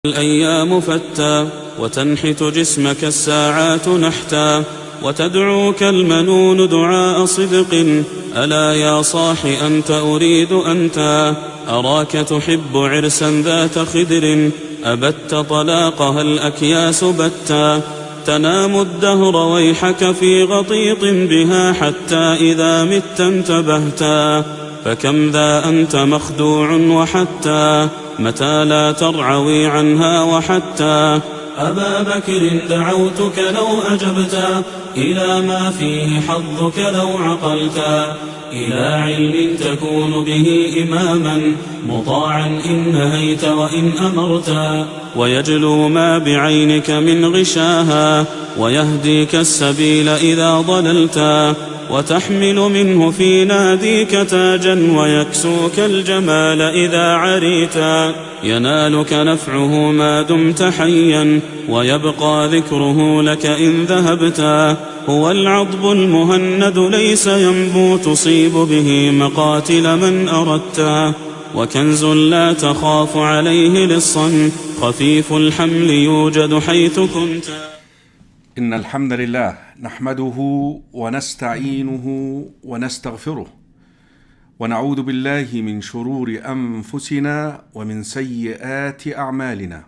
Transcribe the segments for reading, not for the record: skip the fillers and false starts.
الأيام فتى وتنحت جسمك الساعات نحتا وتدعوك المنون دعاء صدق ألا يا صاح أنت أريد أنت أراك تحب عرسا ذات خدر أبت طلاقها الأكياس بتا تنام الدهر ويحك في غطيط بها حتى إذا مت انتبهتا فكم ذا أنت مخدوع وحتى متى لا ترعوي عنها وحتى أبا بكر دعوتك لو أجبتا إلى ما فيه حظك لو عقلتا إلى علم تكون به إماما مطاعا إن نهيت وإن أمرتا ويجلو ما بعينك من غشاها ويهديك السبيل إذا ضللتا وتحمل منه في ناديك تاجا ويكسوك الجمال إذا عريتا ينالك نفعه ما دمت حيا ويبقى ذكره لك إن ذهبتا هو العضب المهند ليس ينبو تصيب به مقاتل من أردتا وكنز لا تخاف عليه لصا خفيف الحمل يوجد حيث كنت. إن الحمد لله نحمده ونستعينه ونستغفره ونعوذ بالله من شرور أنفسنا ومن سيئات أعمالنا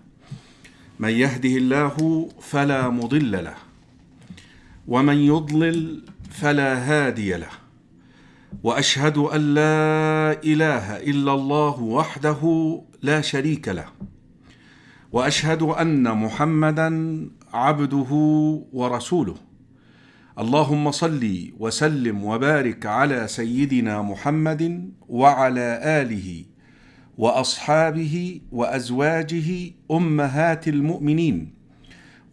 من يهده الله فلا مضل له ومن يضلل فلا هادي له وأشهد أن لا إله إلا الله وحده لا شريك له وأشهد أن محمدًا عبده ورسوله اللهم صل وسلم وبارك على سيدنا محمد وعلى آله وأصحابه وأزواجه أمهات المؤمنين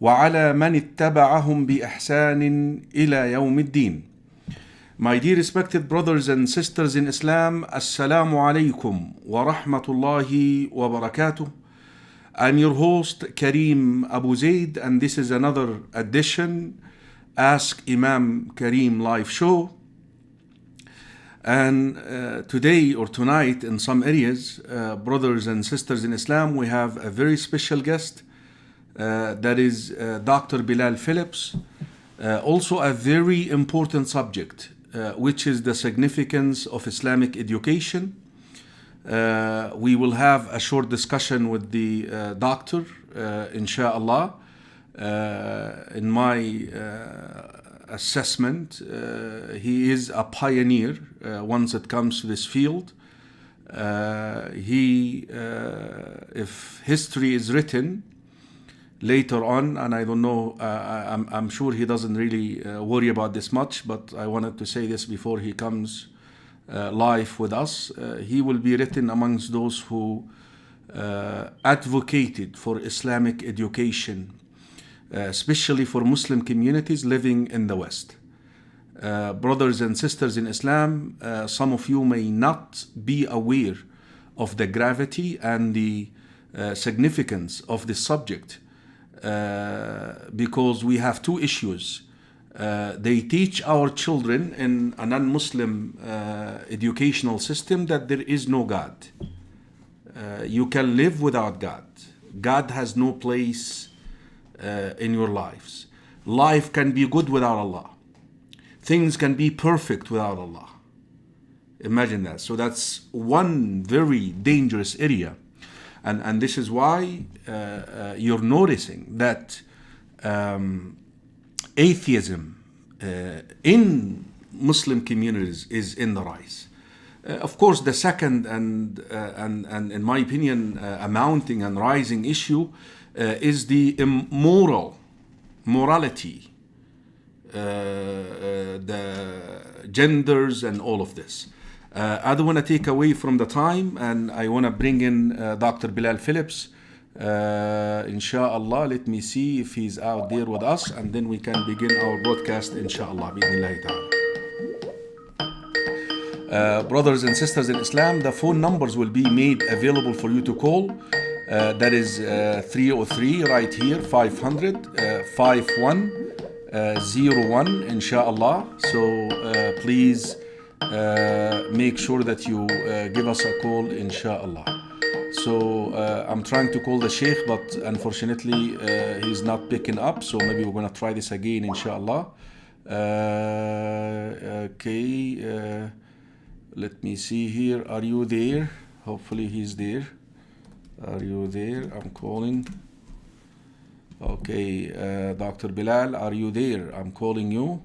وعلى من اتبعهم بإحسان إلى يوم الدين. My dear respected brothers and sisters in Islam, Assalamu alaikum wa rahmatullahi wa barakatuh. I'm your host Karim Abu Zaid, and this is another edition Ask Imam Karim live show. And today or tonight in some areas, brothers and sisters in Islam, we have a very special guest, that is Dr. Bilal Phillips. Also a very important subject, which is the significance of Islamic education. We will have a short discussion with the doctor, inshallah. In my assessment, he is a pioneer once it comes to this field. If history is written later on, and I don't know, I'm sure he doesn't really worry about this much, but I wanted to say this before he comes live with us. He will be written amongst those who advocated for Islamic education, especially for Muslim communities living in the West. Brothers and sisters in Islam, some of you may not be aware of the gravity and the significance of this subject, because we have two issues. They teach our children in a non-Muslim educational system that there is no God. You can live without God. God has no place in your lives. Life can be good without Allah. Things can be perfect without Allah. Imagine that. So that's one very dangerous area. And this is why you're noticing that atheism in Muslim communities is in the rise. Of course, the second and in my opinion, a mounting and rising issue is the morality, the genders and all of this. I don't want to take away from the time, and I want to bring in Dr. Bilal Phillips. Inshallah, let me see if he's out there with us, and then we can begin our broadcast, inshallah, bi'idhnillahi ta'ala. Brothers and sisters in Islam, the phone numbers will be made available for you to call. That is 303 right here, 500 5101, inshallah. So please make sure that you give us a call, inshallah. So I'm trying to call the Sheikh, but unfortunately he's not picking up. So maybe we're gonna try this again, inshallah. Okay. Let me see here. Are you there? Hopefully he's there. Are you there? I'm calling. Okay, Dr. Bilal, are you there? I'm calling you.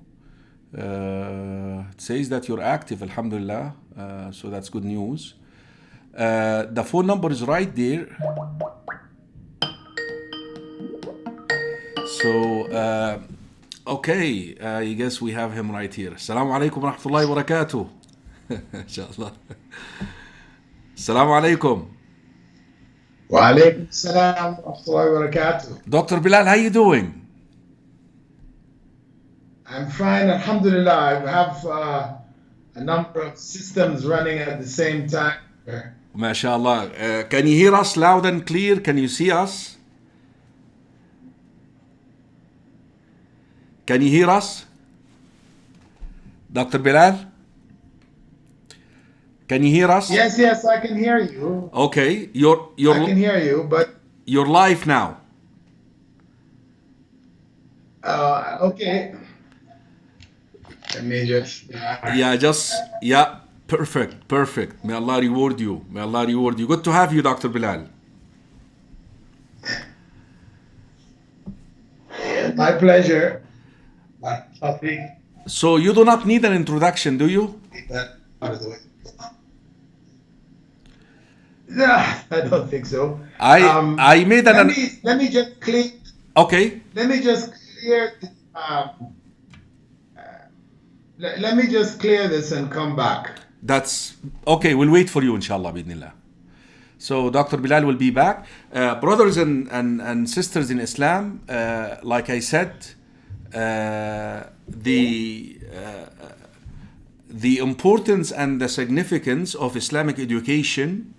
It says that you're active, alhamdulillah. So that's good news. The phone number is right there. So, okay, I guess we have him right here. Assalamu alaikum wa rahmatullahi wa barakatuh. Inshallah. Assalamu alaikum. Wa alaikum salam wa rahmatullahi wa barakatuh. Dr. Bilal, how you doing? I'm fine, alhamdulillah. I have a number of systems running at the same time. MashaAllah. Can you hear us loud and clear? Can you see us? Can you hear us? Dr. Bilal? Can you hear us? Yes, I can hear you. Okay, I can hear you, but you're live now. okay. Let me just. Yeah, perfect. May Allah reward you. Good to have you, Dr. Bilal. My pleasure. So you do not need an introduction, do you? No, I don't think so. I made an. Let me just clear. Okay. Let me just clear. Let me just clear this and come back. That's okay. We'll wait for you, inshallah, bidnillah. So Dr. Bilal will be back. Brothers and sisters in Islam, like I said, the importance and the significance of Islamic education,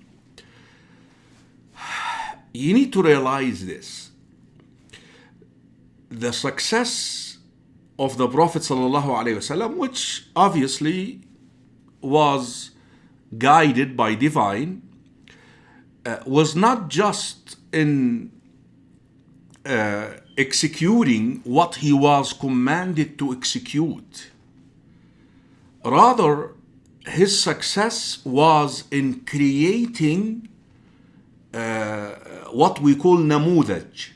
you need to realize this. The success of the Prophet ﷺ, which obviously was guided by divine, was not just in executing what he was commanded to execute. Rather, his success was in creating what we call namudaj,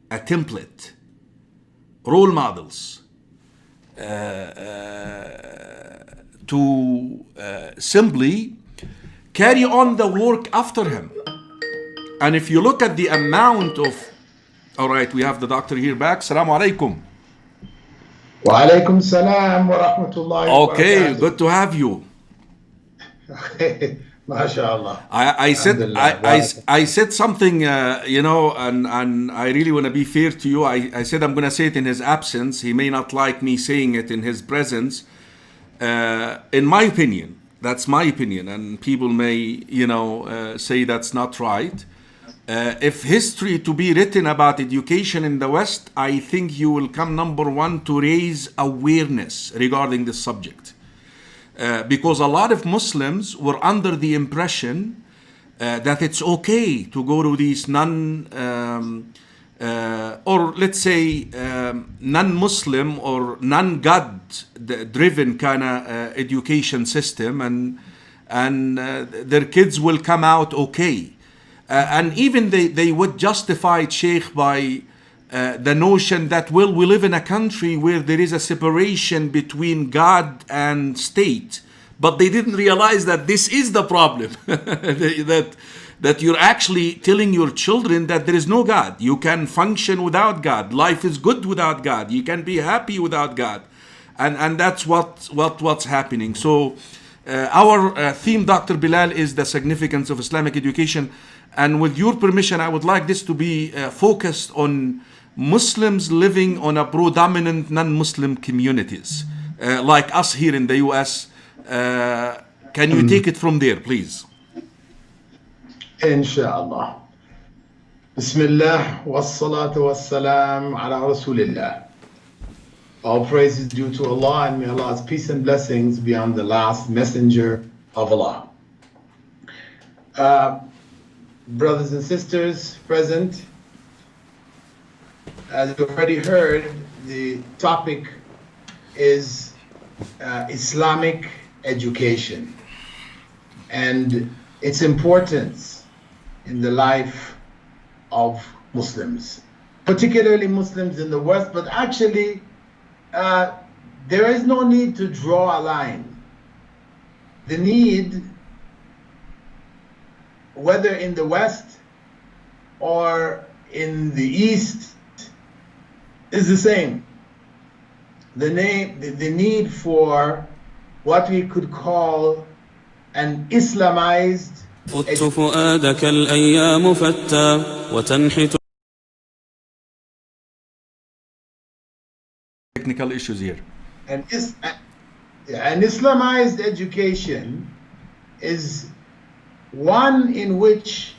a template, role models, to simply carry on the work after him. And if you look at the amount of, all right, we have the doctor here back. Assalamu alaikum. Wa alaikum salam wa rahmatullahi wa barakatuh. Okay, good to have you. MashaAllah. I said something, and I really want to be fair to you. I said I'm going to say it in his absence. He may not like me saying it in his presence. In my opinion, that's my opinion, and people may, say that's not right. If history to be written about education in the West, I think you will come number one to raise awareness regarding this subject. Because a lot of Muslims were under the impression that it's okay to go to these non-Muslim or non-God driven kind of education system, and their kids will come out okay. And even they would justify it, Sheikh, by the notion that, well, we live in a country where there is a separation between God and state, but they didn't realize that this is the problem. that you're actually telling your children that there is no God. You can function without God. Life is good without God. You can be happy without God. And that's what's happening. So our theme, Dr. Bilal, is the significance of Islamic education. And with your permission, I would like this to be focused on Muslims living on a predominant non-Muslim communities, like us here in the US. Can you take it from there, please? Inshallah. Bismillah wa salatu wa salam ala Rasulillah. All praise is due to Allah, and may Allah's peace and blessings be on the last messenger of Allah. brothers and sisters present. As you already heard, the topic is Islamic education and its importance in the life of Muslims, particularly Muslims in the West, but actually there is no need to draw a line. The need, whether in the West or in the East, is the same. The need for what we could call an Islamized فت فؤادك الأيام فتى وتنحت. Technical issues here. An Islamized education is one in which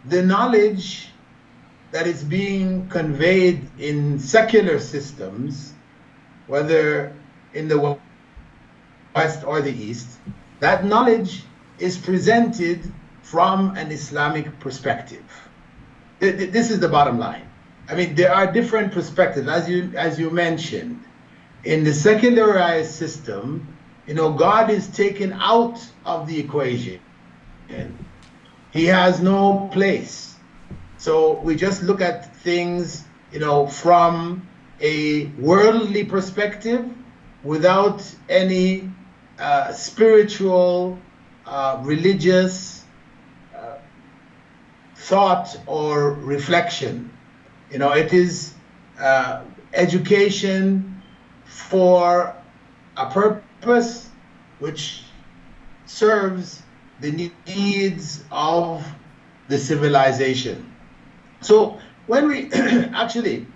the knowledge that is being conveyed in secular systems, whether in the West or the East, that knowledge is presented from an Islamic perspective. This is the bottom line. I mean, there are different perspectives, as you mentioned. In the secularized system, God is taken out of the equation. He has no place. So we just look at things, from a worldly perspective without any spiritual, religious thought or reflection. It is education for a purpose which serves the needs of the civilization. So when we actually,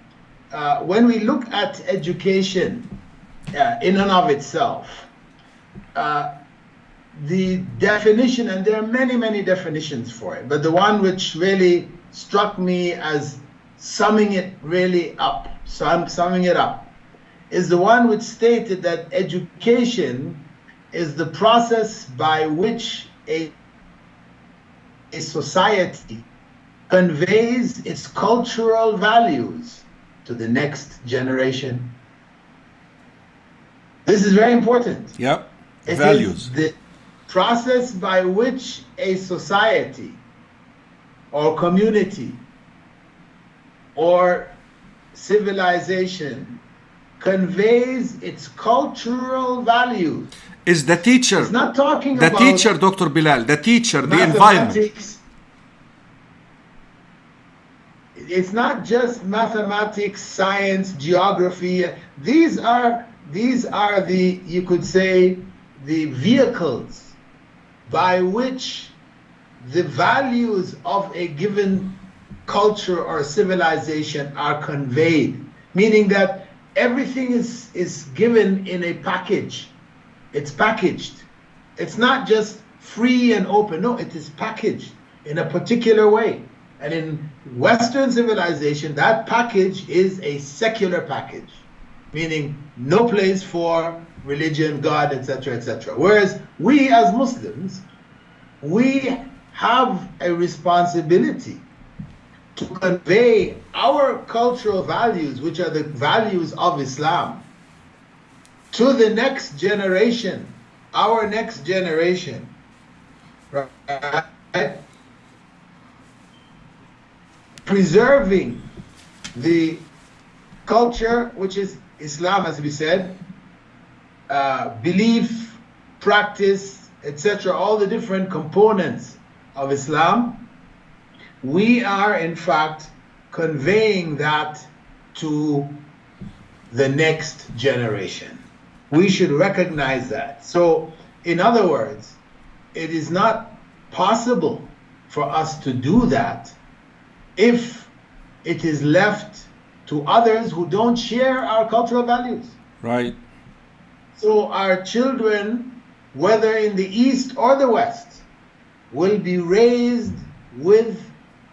when we look at education in and of itself, the definition, and there are many, many definitions for it, but the one which really struck me as summing it up, is the one which stated that education is the process by which a society conveys its cultural values to the next generation. This is very important. Yep. It Values. is the process by which a society or community or civilization conveys its cultural values. Is the teacher, It's not talking the about teacher, Dr. Bilal, the teacher, the environment. mathematics. It's not just mathematics, science, geography. These are the, you could say, the vehicles by which the values of a given culture or civilization are conveyed, meaning that everything is given in a package. It's packaged. It's not just free and open. No, it is packaged in a particular way. And in Western civilization, that package is a secular package, meaning no place for religion, God, etc., etc. Whereas we as Muslims, we have a responsibility to convey our cultural values, which are the values of Islam, to the next generation, our next generation, right? Preserving the culture, which is Islam, as we said, belief, practice, etc., all the different components of Islam. We are, in fact, conveying that to the next generation. We should recognize that. So, in other words, it is not possible for us to do that if it is left to others who don't share our cultural values. Right. So our children, whether in the East or the West, will be raised with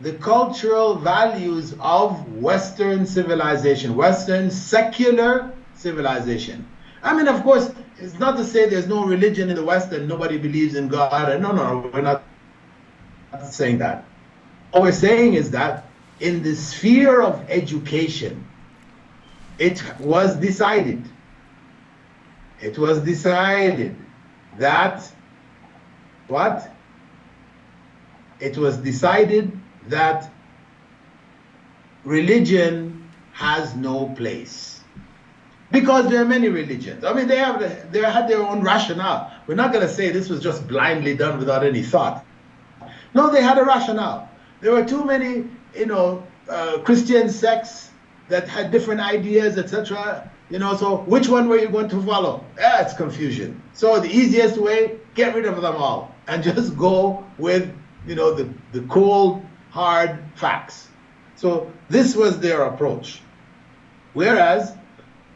the cultural values of Western civilization, Western secular civilization. I mean, of course, it's not to say there's no religion in the West and nobody believes in God. No, we're not saying that. What we're saying is that in the sphere of education, it was decided that what? It was decided that religion has no place. Because there are many religions. I mean, they had their own rationale. We're not going to say this was just blindly done without any thought. No, they had a rationale. There were too many, Christian sects that had different ideas, etc. So which one were you going to follow? It's confusion. So the easiest way, get rid of them all and just go with, the cold, hard facts. So this was their approach. Whereas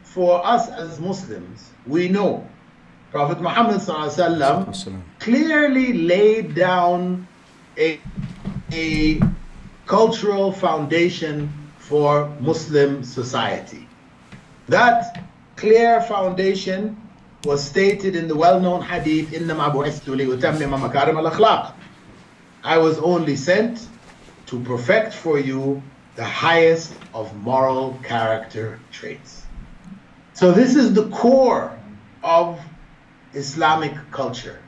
for us as Muslims, we know Prophet Muhammad ﷺ clearly laid down a cultural foundation for Muslim society. That clear foundation was stated in the well-known hadith, إِنَّمَا بُعِثْتُ لِأُتَمِّمَ مَكَارِمَ الْأَخْلَاقِ. I was only sent to perfect for you the highest of moral character traits. So this is the core of Islamic culture.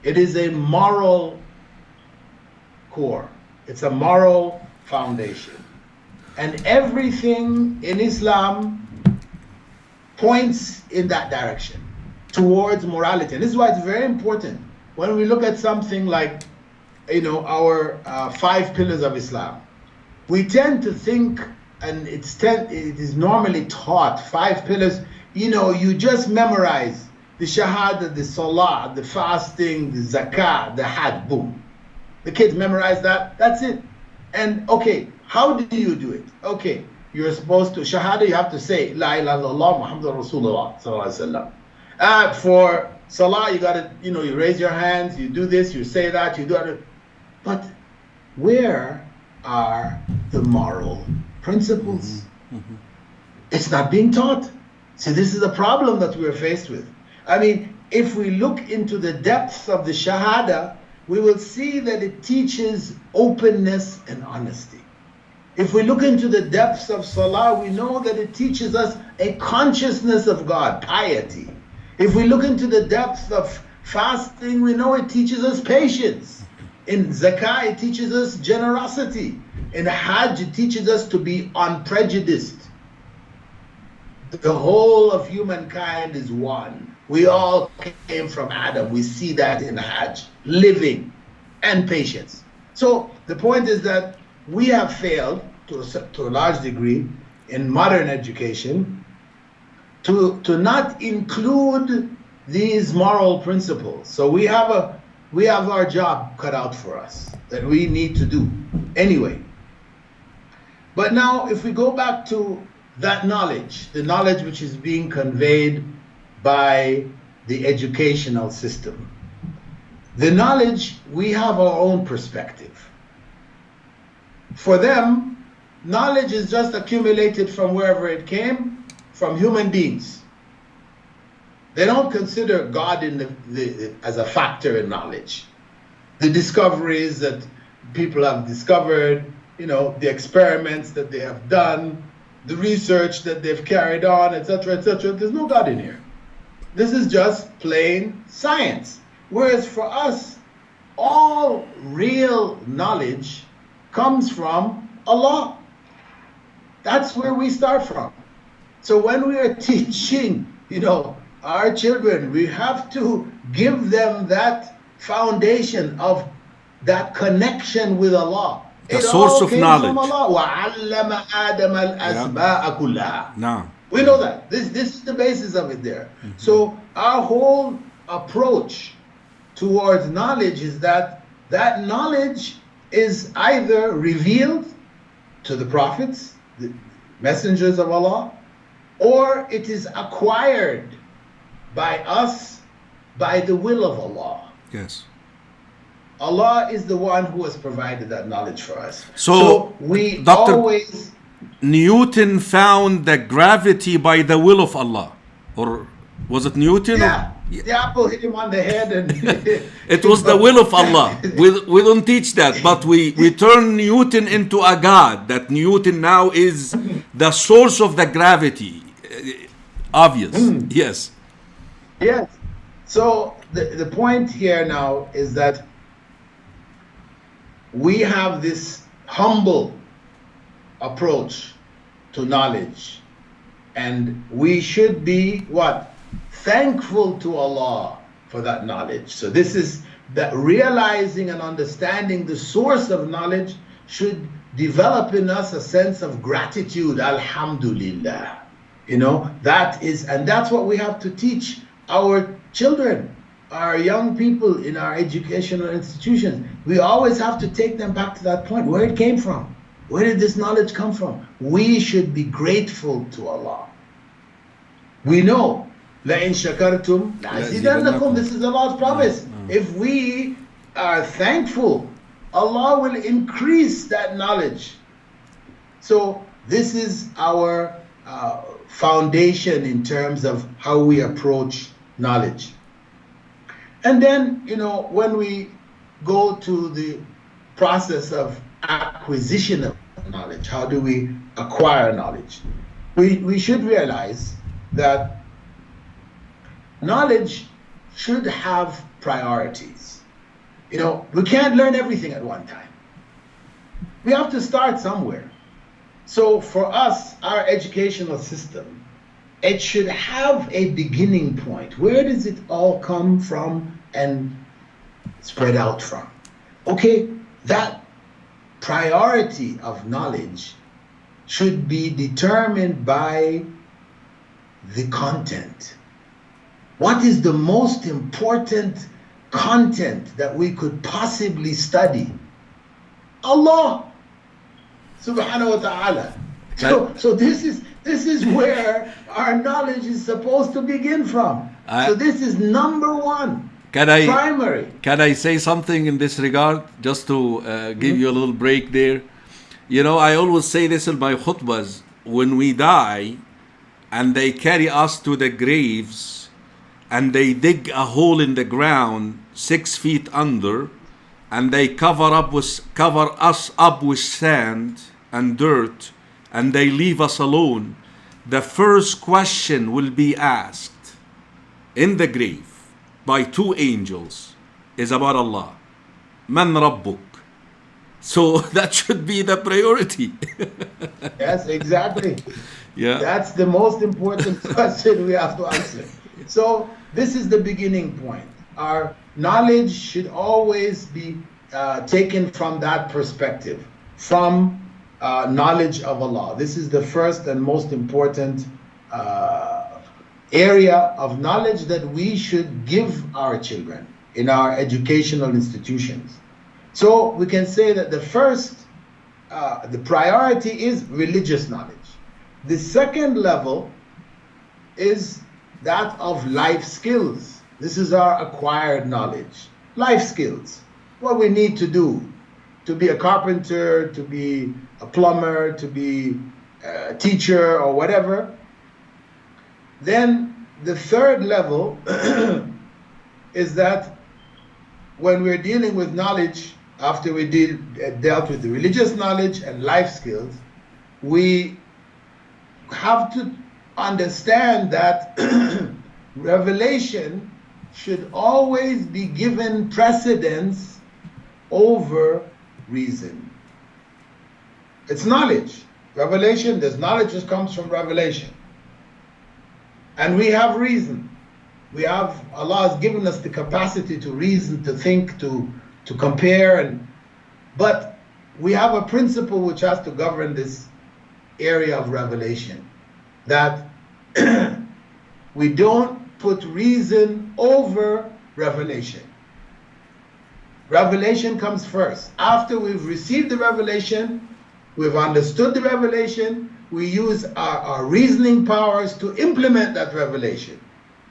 It is a moral core. It's a moral foundation. And everything in Islam points in that direction, towards morality. And this is why it's very important when we look at something like, our 5 pillars of Islam. We tend to think, and it is normally taught, 5 pillars, you just memorize the shahada, the salah, the fasting, the zakah, the hajj, boom. The kids memorize that, that's it. And okay, how do you do it? Okay, you're supposed to, shahada, you have to say, La ilaha illallah Muhammadur Rasulullah sallallahu alaihi wasallam. For salah, you got to, you raise your hands, you do this, you say that, you do it. But where are the moral principles? Mm-hmm. It's not being taught. So this is a problem that we're faced with. I mean, if we look into the depths of the shahada, we will see that it teaches openness and honesty. If we look into the depths of salah, we know that it teaches us a consciousness of God, piety. If we look into the depths of fasting, we know it teaches us patience. In zakah, it teaches us generosity. In hajj, it teaches us to be unprejudiced. The whole of humankind is one. We all came from Adam. We see that in hajj. Living and patience. So the point is that we have failed to a large degree in modern education to not include these moral principles. So we have our job cut out for us that we need to do anyway. But now if we go back to that knowledge, the knowledge which is being conveyed by the educational system, the knowledge, we have our own perspective. For them, knowledge is just accumulated from wherever it came, from human beings. They don't consider God as a factor in knowledge. The discoveries that people have discovered, the experiments that they have done, the research that they've carried on, etc., etc. There's no God in here. This is just plain science. Whereas for us, all real knowledge comes from Allah. That's where we start from. So when we are teaching, our children, we have to give them that foundation of that connection with Allah. The source of knowledge. No. We know that. This is the basis of it there. Mm-hmm. So our whole approach towards knowledge is that knowledge is either revealed to the prophets, the messengers of Allah, or it is acquired by us by the will of Allah. Yes. Allah is the one who has provided that knowledge for us. So we Dr. always... Newton found the gravity by the will of Allah. Or was it Newton? Yeah. The apple hit him on the head, and It was the will of Allah. We don't teach that, but we turn Newton into a god. That Newton now is the source of the gravity. Obvious. Yes. Yes. So the point here now is that we have this humble approach to knowledge, and we should be what? Thankful to Allah for that knowledge. So this is that realizing and understanding the source of knowledge should develop in us a sense of gratitude. Alhamdulillah. You know, that is, and that's what we have to teach our children, our young people in our educational institutions. We always have to take them back to that point, where it came from. Where did this knowledge come from? We should be grateful to Allah. We know, لَإِن شَكَرْتُمْ لَأَزِيدَنَّكُمْ. This is Allah's promise. If we are thankful, Allah will increase that knowledge. So this is our foundation in terms of how we approach knowledge. And then, you know, when we go to the process of acquisition of knowledge, how do we acquire knowledge? We should realize that knowledge should have priorities. You know, we can't learn everything at one time. We have to start somewhere. So for us, our educational system, it should have a beginning point. Where does it all come from and spread out from? Okay, that priority of knowledge should be determined by the content. What is the most important content that we could possibly study? Allah subhanahu wa ta'ala. So this is where our knowledge is supposed to begin from. So this is number one. Primary. Can I say something in this regard, just to give you a little break there? You know, I always say this in my khutbahs. When we die and they carry us to the graves and they dig a hole in the ground 6 feet under, and they cover us up with sand and dirt, and they leave us alone, the first question will be asked in the grave by 2 angels is about Allah. Man Rabbuk. So that should be the priority. Yes, exactly. Yeah. That's the most important question we have to answer. So this is the beginning point. Our knowledge should always be taken from that perspective, from knowledge of Allah. This is the first and most important area of knowledge that we should give our children in our educational institutions. So we can say that the first, the priority is religious knowledge. The second level is that of life skills. This is our acquired knowledge. Life skills, what we need to do to be a carpenter, to be a plumber, to be a teacher or whatever. Then the third level is that when we're dealing with knowledge, after we dealt with the religious knowledge and life skills, we have to understand that revelation should always be given precedence over reason. It's knowledge. Revelation, there's knowledge that comes from revelation. And we have reason. Allah has given us the capacity to reason, to think, to compare, but we have a principle which has to govern this area of revelation, that we don't put reason over revelation. Revelation comes first. After we've received the revelation, we've understood the revelation, we use our reasoning powers to implement that revelation.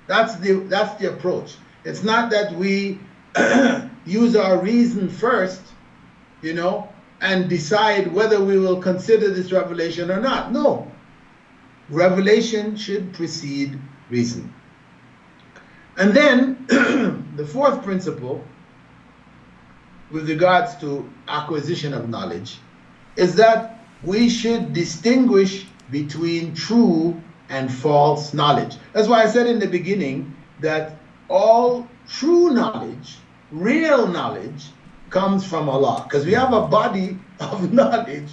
That's the approach. It's not that we use our reason first, you know, and decide whether we will consider this revelation or not. No. Revelation should precede reason. And then the fourth principle with regards to acquisition of knowledge is that we should distinguish between true and false knowledge. That's why I said in the beginning that all true knowledge, real knowledge, comes from Allah. Because we have a body of knowledge,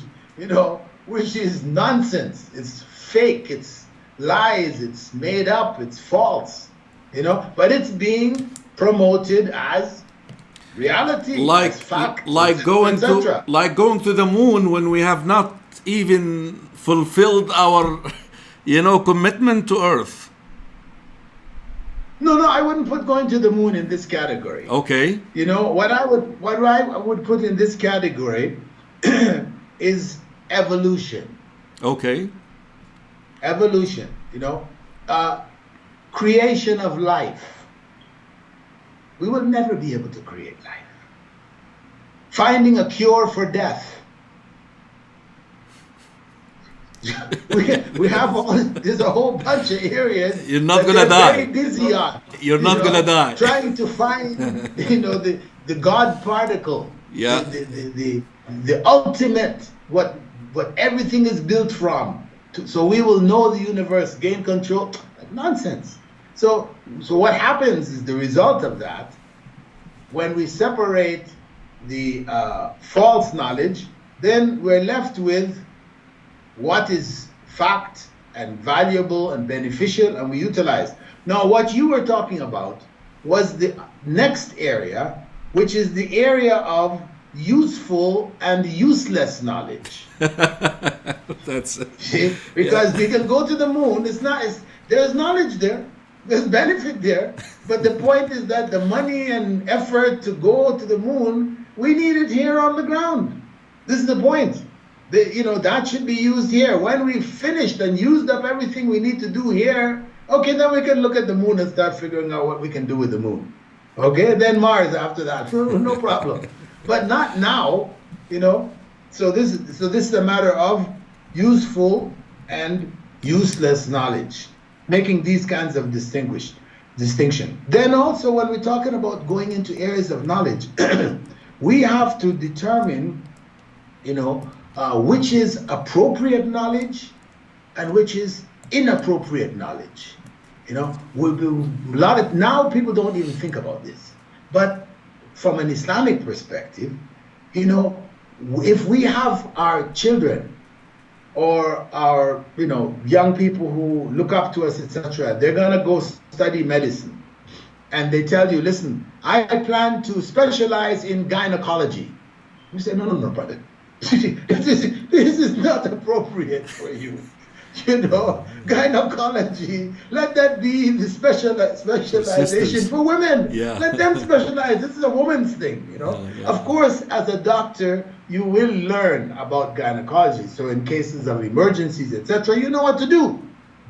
which is nonsense. It's fake, it's lies, it's made up, it's false, but it's being promoted as reality, as fact, like going to the moon when we have not even fulfilled our commitment to Earth. No, I wouldn't put going to the moon in this category. Okay. What I would put in this category is evolution. Okay. Evolution, creation of life. We will never be able to create life. Finding a cure for death. we have there's a whole bunch of areas you're not gonna die. Very busy on. You're not gonna die. Trying to find the God particle. Yeah. The ultimate what everything is built from. So we will know the universe, gain control. Nonsense. So what happens is the result of that, when we separate the false knowledge, then we're left with what is fact and valuable and beneficial, and we utilize. Now, what you were talking about was the next area, which is the area of useful and useless knowledge. That's because we can go to the moon. There's knowledge there. There's benefit there, but the point is that the money and effort to go to the moon, we need it here on the ground. This is the point. That should be used here. When we've finished and used up everything we need to do here, okay, then we can look at the moon and start figuring out what we can do with the moon. Okay, then Mars after that, no problem. But not now, So this is a matter of useful and useless knowledge, making these kinds of distinction. Then also when we're talking about going into areas of knowledge, we have to determine, which is appropriate knowledge and which is inappropriate knowledge. Now people don't even think about this, but from an Islamic perspective, if we have our children or our young people who look up to us, etc., they're gonna go study medicine, and they tell you, listen, I plan to specialize in gynecology. You say, no, brother, this is not appropriate for you. Gynecology, let that be the specialization for women. Yeah. Let them specialize. This is a woman's thing, Of course, as a doctor, you will learn about gynecology. So in cases of emergencies, etc., you know what to do.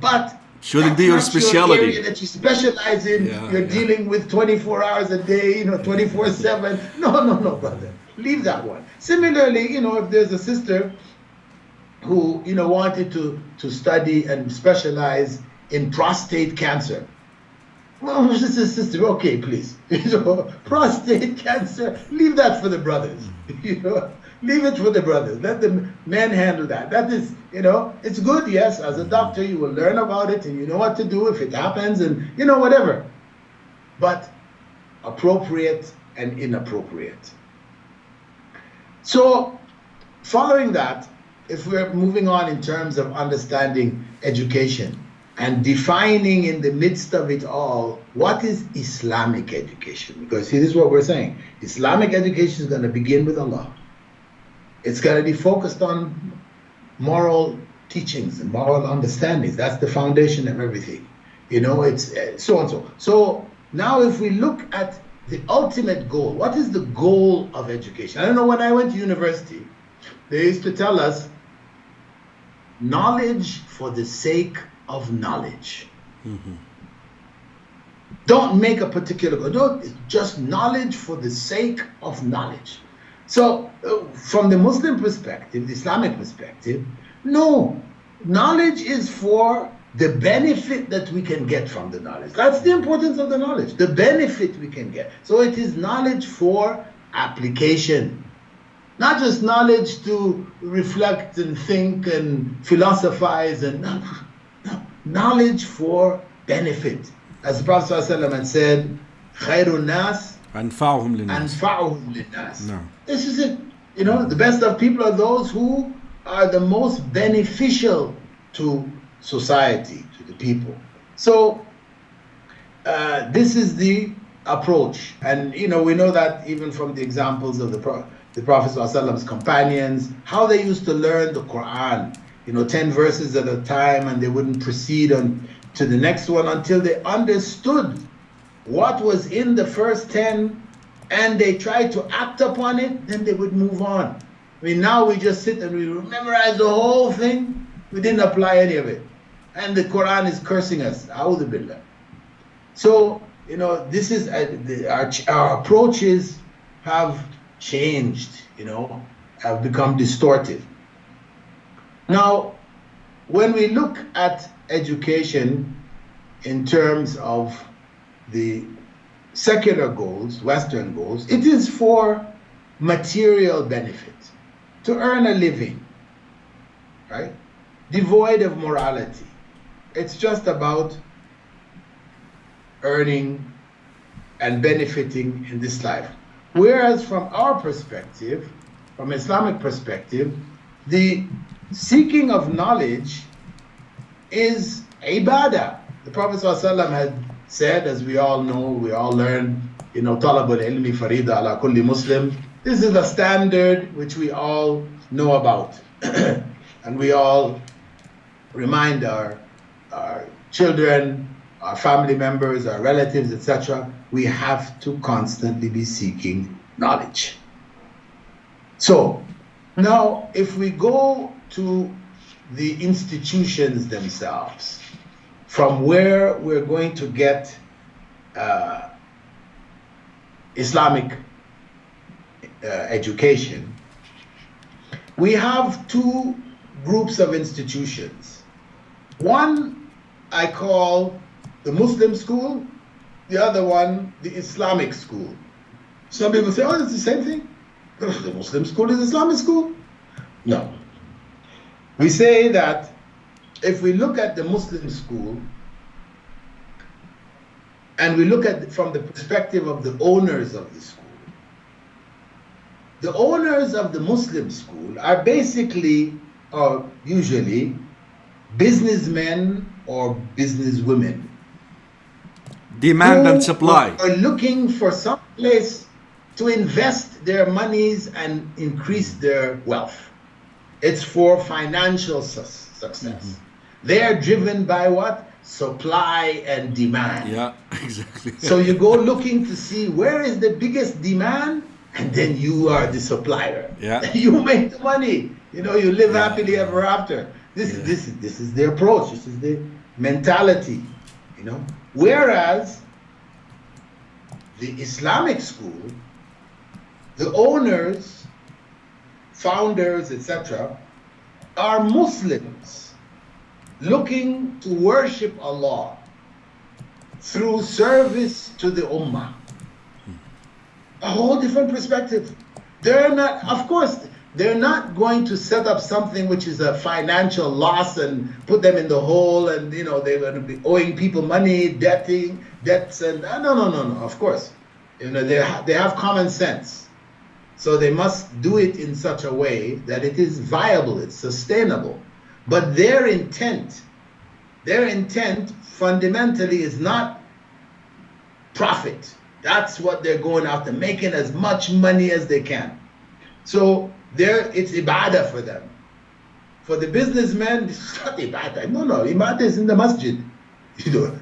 But shouldn't be your specialty. Your area that you specialize in. You're dealing with 24 hours a day, 24/7. No, brother. Leave that one. Similarly, if there's a sister who wanted to study and specialize in prostate cancer. Well, sister, okay, please. Prostate cancer, leave that for the brothers. Leave it for the brothers. Let the men handle that. That is, it's good, yes. As a doctor, you will learn about it and you know what to do if it happens and whatever. But appropriate and inappropriate. So, following that, if we're moving on in terms of understanding education and defining in the midst of it all, what is Islamic education? Because see, this is what we're saying. Islamic education is going to begin with Allah. It's going to be focused on moral teachings and moral understandings. That's the foundation of everything. It's so and so. So now if we look at the ultimate goal, what is the goal of education? I don't know, when I went to university, they used to tell us, knowledge for the sake of knowledge. Mm-hmm. Don't make a particular goal. No, it's just knowledge for the sake of knowledge. So, from the Muslim perspective, the Islamic perspective, no. Knowledge is for the benefit that we can get from the knowledge. That's the importance of the knowledge, the benefit we can get. So it is knowledge for application, not just knowledge to reflect and think and philosophize, and no, knowledge for benefit. As the Prophet ﷺ had said, خَيْرُ النَّاسِ أنفعهم للناس. أنفعهم للناس. No. This is it. You know, the best of people are those who are the most beneficial to society, to the people. So this is the approach. And you know, we know that even from the examples of the Prophet ﷺ's companions, how they used to learn the Quran, you know, 10 verses at a time, and they wouldn't proceed on to the next one until they understood what was in the first 10, and they tried to act upon it, then they would move on. I mean, now we just sit and we memorize the whole thing, we didn't apply any of it. And the Quran is cursing us. A'udhu billah. So, you know, this is, our approaches have changed, you know, have become distorted. Now, when we look at education in terms of the secular goals, Western goals, it is for material benefit, to earn a living, right? Devoid of morality. It's just about earning and benefiting in this life. Whereas from our perspective, from Islamic perspective, the seeking of knowledge is ibadah. The Prophet ﷺ had said, as we all know, we all learn, you know, talabul ilmi farida ala kulli Muslim. This is a standard which we all know about. And we all remind our children, our family members, our relatives, etc. We have to constantly be seeking knowledge. So, now if we go to the institutions themselves, from where we're going to get Islamic education, we have two groups of institutions. One I call the Muslim school, the other one the Islamic school. Some people say, oh, it's the same thing. The Muslim school is Islamic school. No. We say that if we look at the Muslim school and we look at it from the perspective of the owners of the school, the owners of the Muslim school are basically, or usually, businessmen or businesswomen. Demand and supply. Are looking for some place to invest their monies and increase their wealth. It's for financial success. Mm-hmm. They are driven by what? Supply and demand. Yeah, exactly. So you go looking to see where is the biggest demand, and then you are the supplier. Yeah. You make the money. You know, you live happily ever after. This is the approach. This is the mentality. You know, whereas the Islamic school, the owners, founders, etc., are Muslims looking to worship Allah through service to the Ummah. A whole different perspective. They're not, of course, they're not going to set up something which is a financial loss and put them in the hole, and you know they're going to be owing people money, debts, and no. Of course, you know they have common sense. So they must do it in such a way that it is viable, it's sustainable. But their intent fundamentally is not profit. That's what they're going after, making as much money as they can. So it's ibadah for them. For the businessmen, it's not ibadah. No, ibadah is in the masjid. You know,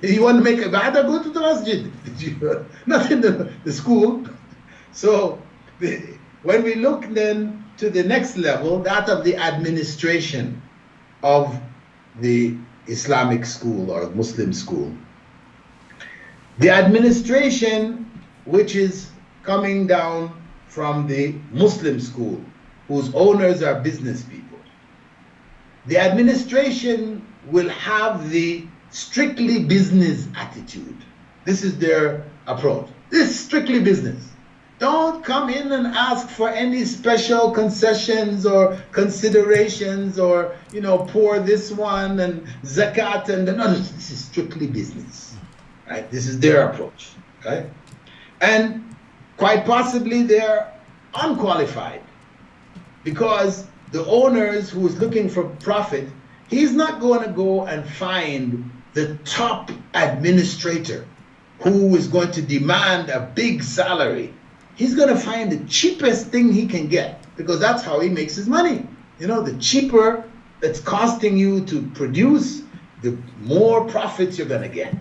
you want to make ibadah, go to the masjid. Not in the school. So when we look then to the next level, that of the administration of the Islamic school or Muslim school, the administration which is coming down from the Muslim school, whose owners are business people, The administration will have the strictly business attitude. This is their approach. This is strictly business. Don't come in and ask for any special concessions or considerations or, you know, pour this one and zakat and the other. This is strictly business, right? This is their approach, right? And quite possibly they're unqualified because the owners who is looking for profit, he's not going to go and find the top administrator who is going to demand a big salary. He's going to find the cheapest thing he can get because that's how he makes his money. You know, the cheaper it's costing you to produce, the more profits you're going to get.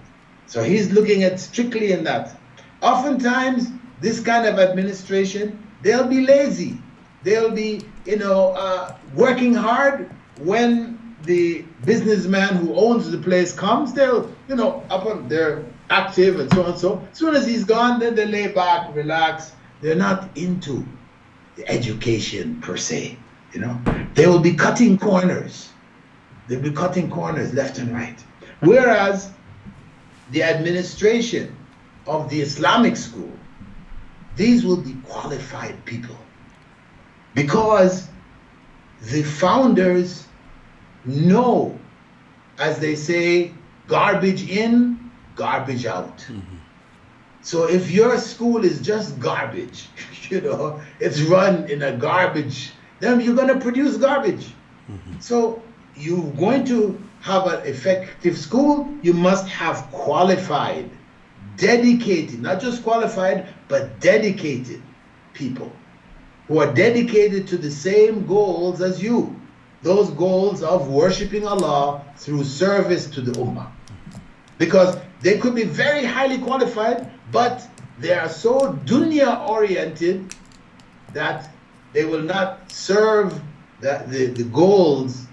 So he's looking at strictly in that. Oftentimes, this kind of administration, they'll be lazy. They'll be, you know, working hard. When the businessman who owns the place comes, they'll, you know, they're active and so on and so. As soon as he's gone, then they lay back, relax. They're not into the education per se, you know. They will be cutting corners. They'll be cutting corners left and right. Whereas the administration of the Islamic school, these will be qualified people because the founders know, as they say, garbage in, garbage out. Mm-hmm. So if your school is just garbage, you know, it's run in a garbage, then you're going to produce garbage. Mm-hmm. So you're going to have an effective school, you must have qualified, dedicated, not just qualified, but dedicated people who are dedicated to the same goals as you. Those goals of worshiping Allah through service to the Ummah. Because they could be very highly qualified, but they are so dunya oriented that they will not serve the goals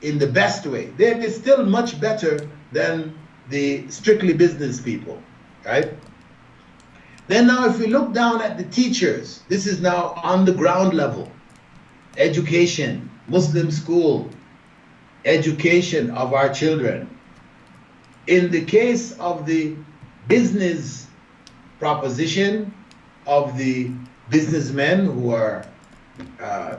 in the best way. They're still much better than the strictly business people, right? Then now if we look down at the teachers, this is now on the ground level. Education, Muslim school, education of our children. In the case of the business proposition of the businessmen who are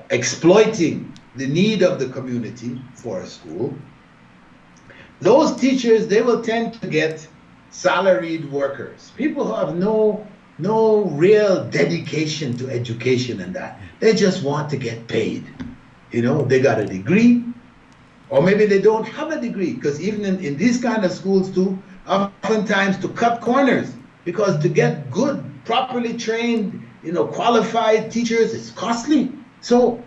exploiting the need of the community for a school, those teachers, they will tend to get salaried workers, people who have no real dedication to education and that. They just want to get paid. You know, they got a degree, or maybe they don't have a degree, because even in these kind of schools too, oftentimes to cut corners, because to get good, properly trained, you know, qualified teachers, it's costly. So,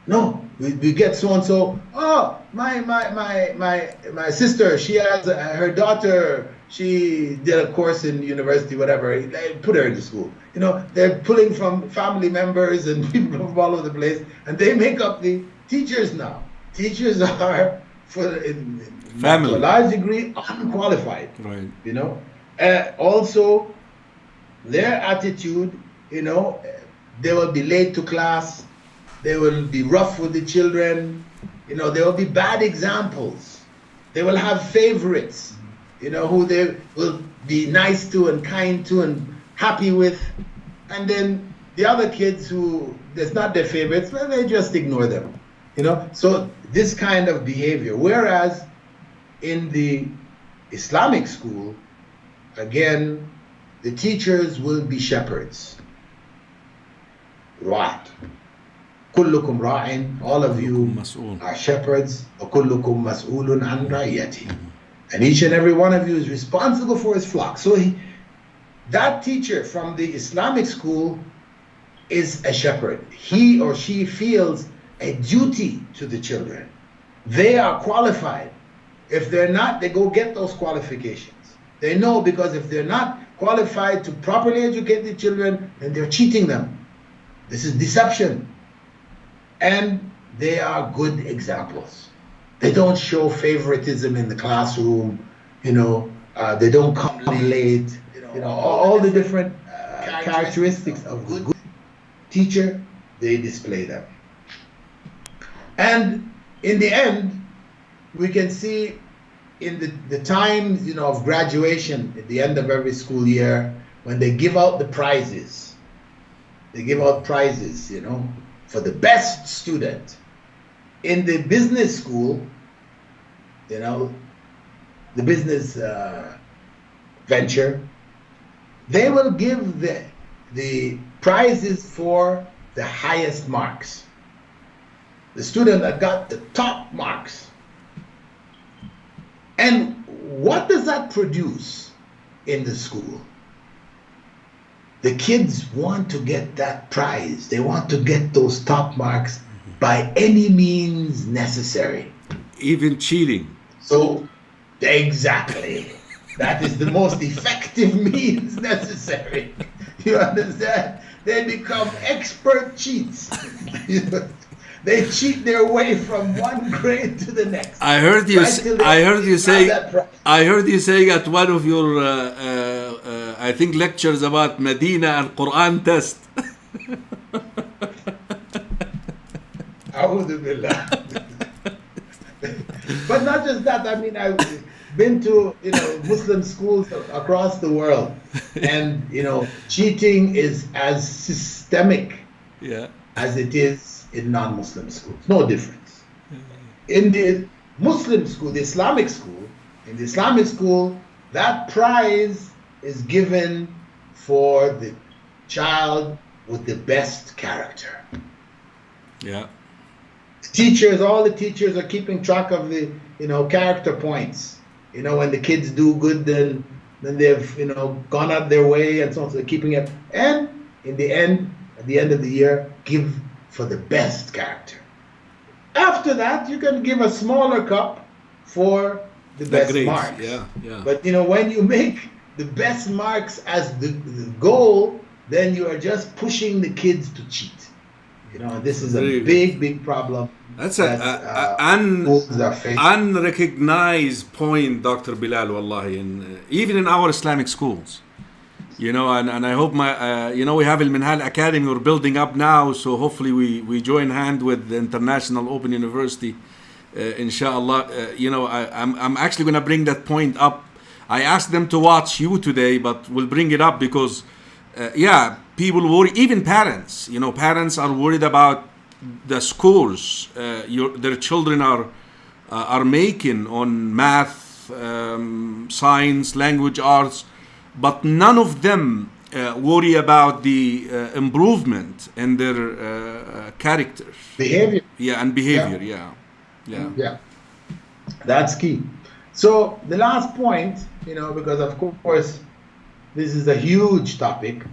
no, we get so-and-so, oh, my sister, she has her daughter, she did a course in university, whatever, they put her into school. You know, they're pulling from family members and people from all over the place, and they make up the teachers now. Teachers are, to a large degree, unqualified. Right. You know, also their attitude, you know, they will be late to class, they will be rough with the children, you know, there will be bad examples, they will have favorites, you know, who they will be nice to and kind to and happy with, and then the other kids who that's not their favorites, well, they just ignore them. You know, so this kind of behavior. Whereas in the Islamic school, again, the teachers will be shepherds. Right. كلكم راع, all of you are shepherds. وكلكم مسؤول عن رعيته. And each and every one of you is responsible for his flock. So that teacher from the Islamic school is a shepherd. He or she feels a duty to the children. They are qualified. If they're not, they go get those qualifications. They know, because if they're not qualified to properly educate the children, then they're cheating them. This is deception. And they are good examples. They don't show favoritism in the classroom, you know, they don't come late, you know, all the different characteristics of a good teacher, they display them. And in the end, we can see in the time, of graduation at the end of every school year, when they give out the prizes, for the best student. In the business school, the business venture, they will give the prizes for the highest marks. The student that got the top marks. And what does that produce in the school? The kids want to get that prize. They want to get those top marks by any means necessary. Even cheating. So, exactly. That is the most effective means necessary. You understand? They become expert cheats. They cheat their way from one grade to the next. I heard you say at one of your I think lectures about Medina and Quran test. But not just that. I mean, I've been to Muslim schools across the world, and cheating is as systemic as it is in non-Muslim schools. No difference. In the Muslim school, the Islamic school, that prize is given for the child with the best character. Yeah. All the teachers are keeping track of the character points. When the kids do good, then they've gone out their way and so on. So they're keeping it. And in the end, at the end of the year, give for the best character. After that, you can give a smaller cup for the best grades. marks. Yeah. But when you make the best marks as the goal, then you are just pushing the kids to cheat. This is a big problem. That's an unrecognized point, Dr. Bilal, wallahi, even in our Islamic schools. And I hope we have Al Minhal Academy we're building up now, so hopefully we join hand with the International Open University, inshallah. I'm actually going to bring that point up. I asked them to watch you today, but we'll bring it up because, people worry, even parents. Parents are worried about the scores their children are making on math, science, language arts, but none of them worry about the improvement in their character, behavior. Yeah. That's key. So the last point, because of course this is a huge topic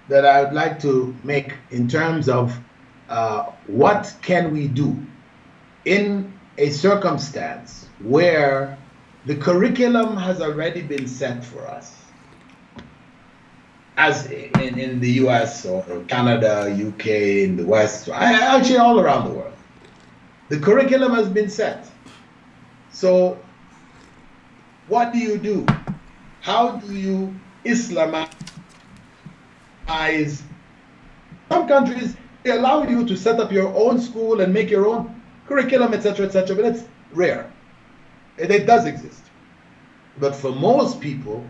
that I would like to make in terms of what can we do in a circumstance where the curriculum has already been set for us, as in the US or Canada, UK, in the West, actually all around the world. The curriculum has been set. So what do you do? How do you Islamize? Some countries, they allow you to set up your own school and make your own curriculum, etc., but it's rare. It does exist. But for most people,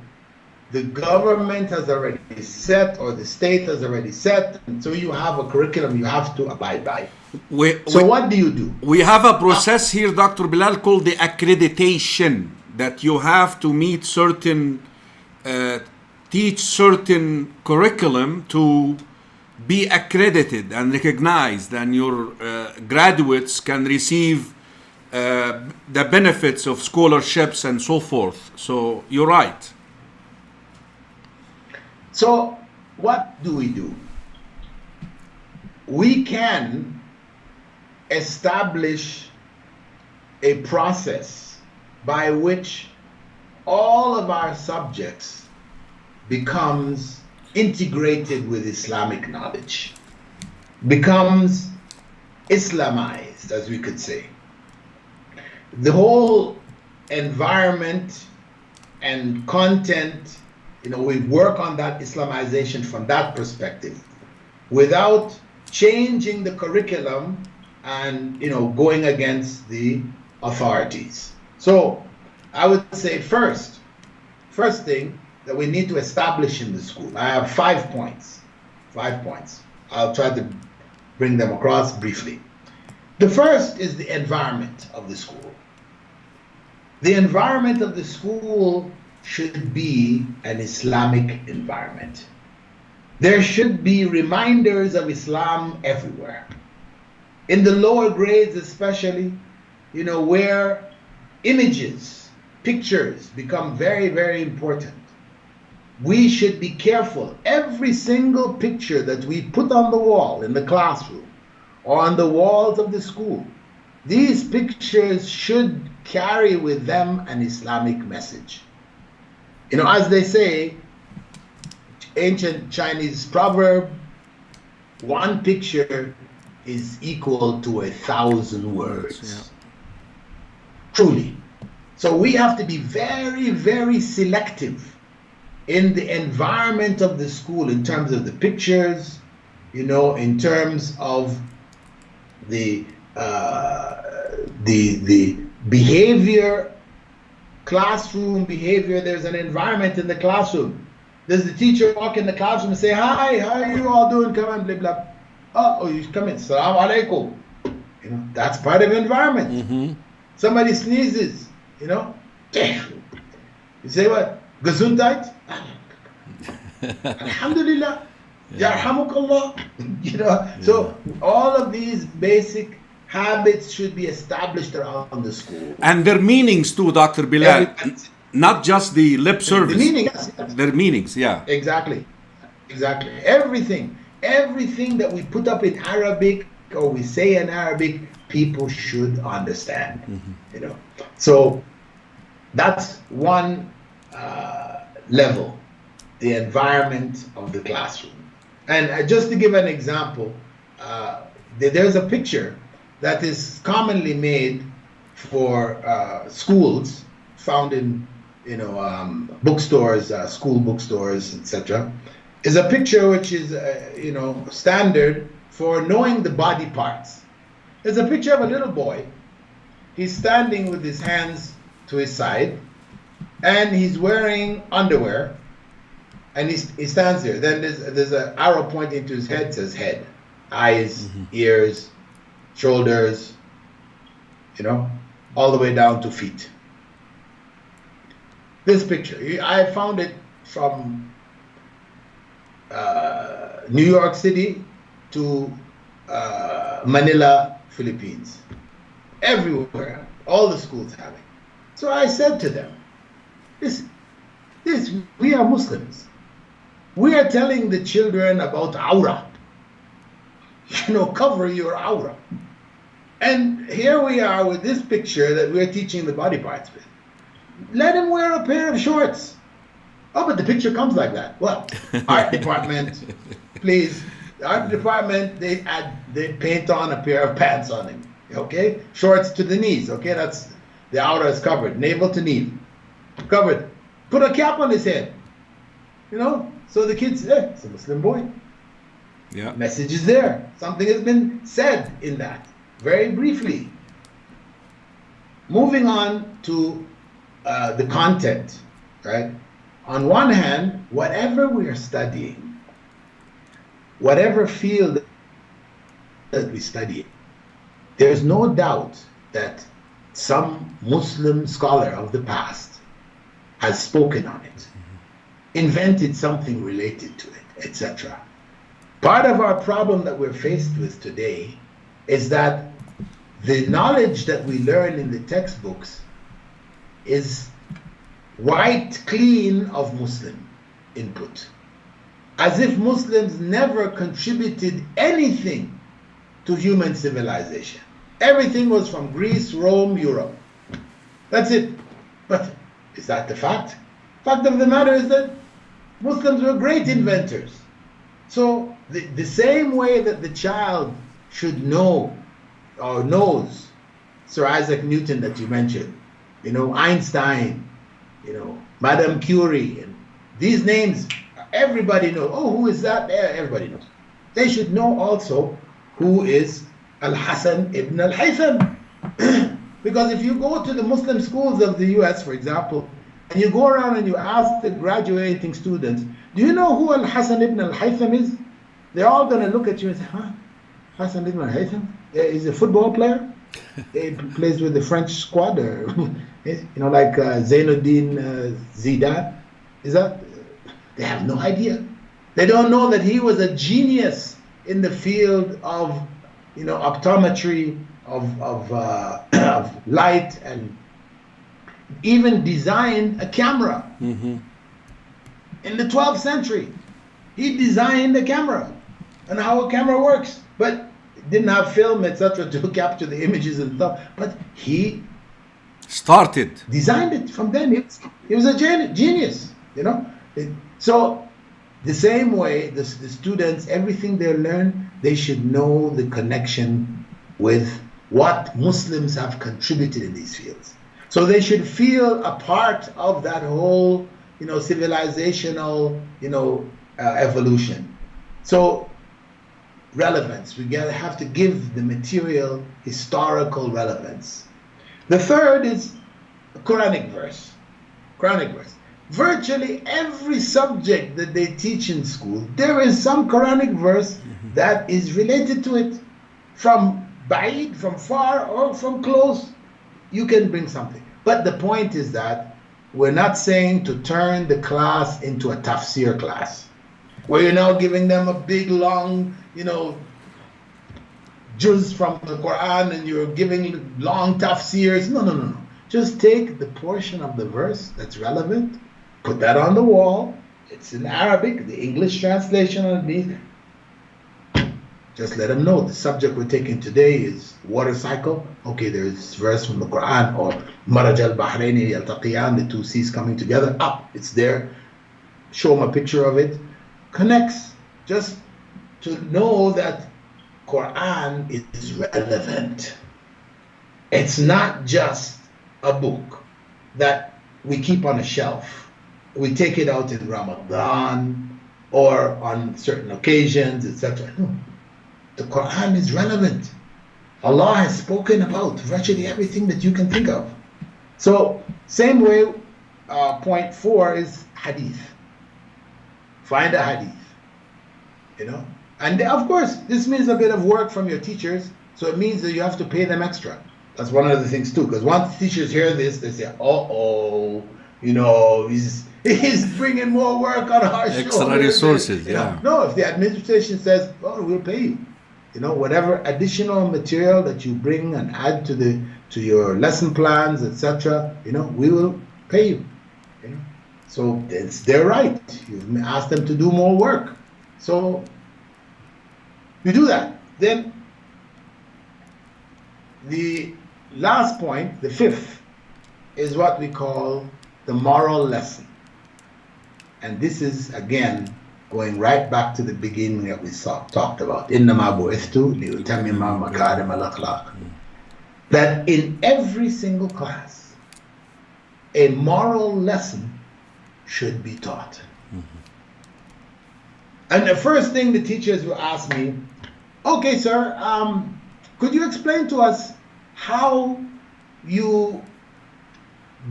the government has already set, or the state has already set, and so you have a curriculum you have to abide by. What do you do? We have a process here, Dr. Bilal, called the accreditation, that you have to meet certain, teach certain curriculum to be accredited and recognized, and your graduates can receive the benefits of scholarships and so forth. So you're right. So what do? We can establish a process by which all of our subjects becomes integrated with Islamic knowledge, becomes Islamized, as we could say. The whole environment and content, we work on that Islamization from that perspective. Without changing the curriculum, and going against the authorities. So I would say first thing that we need to establish in the school. I have 5 points. 5 points. I'll try to bring them across briefly. The first is the environment of the school. The environment of the school should be an Islamic environment. There should be reminders of Islam everywhere. In the lower grades especially, where images, pictures become very, very important. We should be careful. Every single picture that we put on the wall in the classroom or on the walls of the school, these pictures should carry with them an Islamic message. As they say, ancient Chinese proverb, one picture is equal to 1,000 words. Yeah. Truly. So we have to be very, very selective in the environment of the school in terms of the pictures, in terms of the behavior, classroom behavior. There's an environment in the classroom. Does the teacher walk in the classroom and say, "Hi, how are you all doing? Come in, blah, blah." Oh, you come in. Assalamu alaikum. That's part of environment. Mm-hmm. Somebody sneezes, you say what? Gesundheit? Alhamdulillah. Yarhamukallah. So all of these basic habits should be established around the school. And their meanings too, Dr. Bilal. Not just the lip service. The meaning, yes. Their meanings, yeah. Exactly. Everything that we put up in Arabic or we say in Arabic, people should understand. Mm-hmm. So that's one level, the environment of the classroom. And just to give an example, there's a picture that is commonly made for schools, found in bookstores, school bookstores, etc. Is a picture which is standard for knowing the body parts. There's a picture of a little boy. He's standing with his hands to his side, and he's wearing underwear, and he stands there. Then there's an arrow pointing to his head, says head, eyes, mm-hmm. ears, shoulders, all the way down to feet. This picture, I found it from New York City to Manila, Philippines. Everywhere, all the schools have it. So I said to them, we are Muslims. We are telling the children about aura. Cover your aura. And here we are with this picture that we're teaching the body parts with. Let him wear a pair of shorts. Oh, but the picture comes like that. Well, art department, please. The art department, they paint on a pair of pants on him. Okay? Shorts to the knees. Okay? That's the aura is covered. Navel to knee. Covered. Put a cap on his head. So the kids, it's a Muslim boy. Yeah. Message is there. Something has been said in that. Very briefly. Moving on to the content, right? On one hand, whatever we are studying, whatever field that we study, there's no doubt that some Muslim scholar of the past has spoken on it, invented something related to it, etc. Part of our problem that we're faced with today is that the knowledge that we learn in the textbooks is wiped clean of Muslim input, as if Muslims never contributed anything to human civilization. Everything was from Greece, Rome, Europe. That's it. But is that the fact? Fact of the matter is that Muslims were great inventors. So the same way that the child should know or knows Sir Isaac Newton that you mentioned, Einstein, Madame Curie, and these names, everybody knows. Oh, who is that? Everybody knows. They should know also who is Al-Hasan ibn al-Haytham. Because if you go to the Muslim schools of the US, for example, and you go around and you ask the graduating students, do you know who Al-Hasan ibn al-Haytham is? They're all going to look at you and say, huh? Hasan ibn al-Haytham? He's a football player? He plays with the French squad? Or, like Zainuddin Zidane? Is that? They have no idea. They don't know that he was a genius in the field of, optometry, of light, and even designed a camera. Mm-hmm. In the 12th century. He designed a camera and how a camera works, but didn't have film, etc., to capture the images and stuff. But he started, designed it from then. He was a genius, So the same way, the students, everything they learn, they should know the connection with what Muslims have contributed in these fields. So they should feel a part of that whole, civilizational, evolution. So relevance, we have to give the material historical relevance. The third is a Quranic verse. Virtually every subject that they teach in school, there is some Quranic verse that is related to it. From ba'id, from far, or from close, you can bring something. But the point is that we're not saying to turn the class into a tafsir class, where you're now giving them a big, long, juz from the Quran, and you're giving long tafsirs. No. Just take the portion of the verse that's relevant, put that on the wall. It's in Arabic, the English translation underneath. Just let them know the subject we're taking today is water cycle. Okay, there's verse from the Quran, or Maraj al-Bahraini yaltaqiyan, the two seas coming together. It's there. Show them a picture of it. Connects. Just to know that Quran is relevant. It's not just a book that we keep on a shelf. We take it out in Ramadan or on certain occasions, etc. No. The Quran is relevant. Allah has spoken about virtually everything that you can think of. So, same way, point 4 is hadith. Find a hadith. And of course, this means a bit of work from your teachers, so it means that you have to pay them extra. That's one of the things too, because once teachers hear this, they say, he's bringing more work on our extra shoulders. Resources, yeah. No, if the administration says, we'll pay you. Whatever additional material that you bring and add to your lesson plans, etc., we will pay you. So it's their right. You've asked them to do more work. So you do that. Then the last point, the fifth, is what we call the moral lesson. And this is, again, going right back to the beginning that we talked about. إِنَّمَا بُعِثْتُ لِيُتَمِّمَ مَكَارِمَ الْأَخْلَاقِ. That in every single class, a moral lesson should be taught. And the first thing the teachers will ask me, okay, sir, could you explain to us how you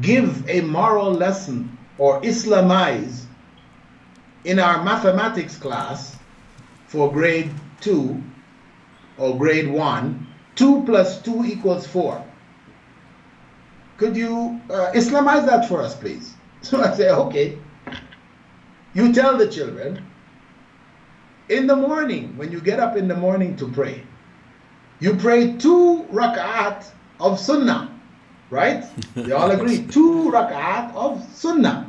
give a moral lesson or Islamize in our mathematics class for grade 2 or grade 1, 2 plus 2 equals 4. Could you Islamize that for us, please? So I say, okay. You tell the children, in the morning, when you get up in the morning to pray, you pray 2 rak'at of sunnah, right? They all agree, 2 rak'at of sunnah.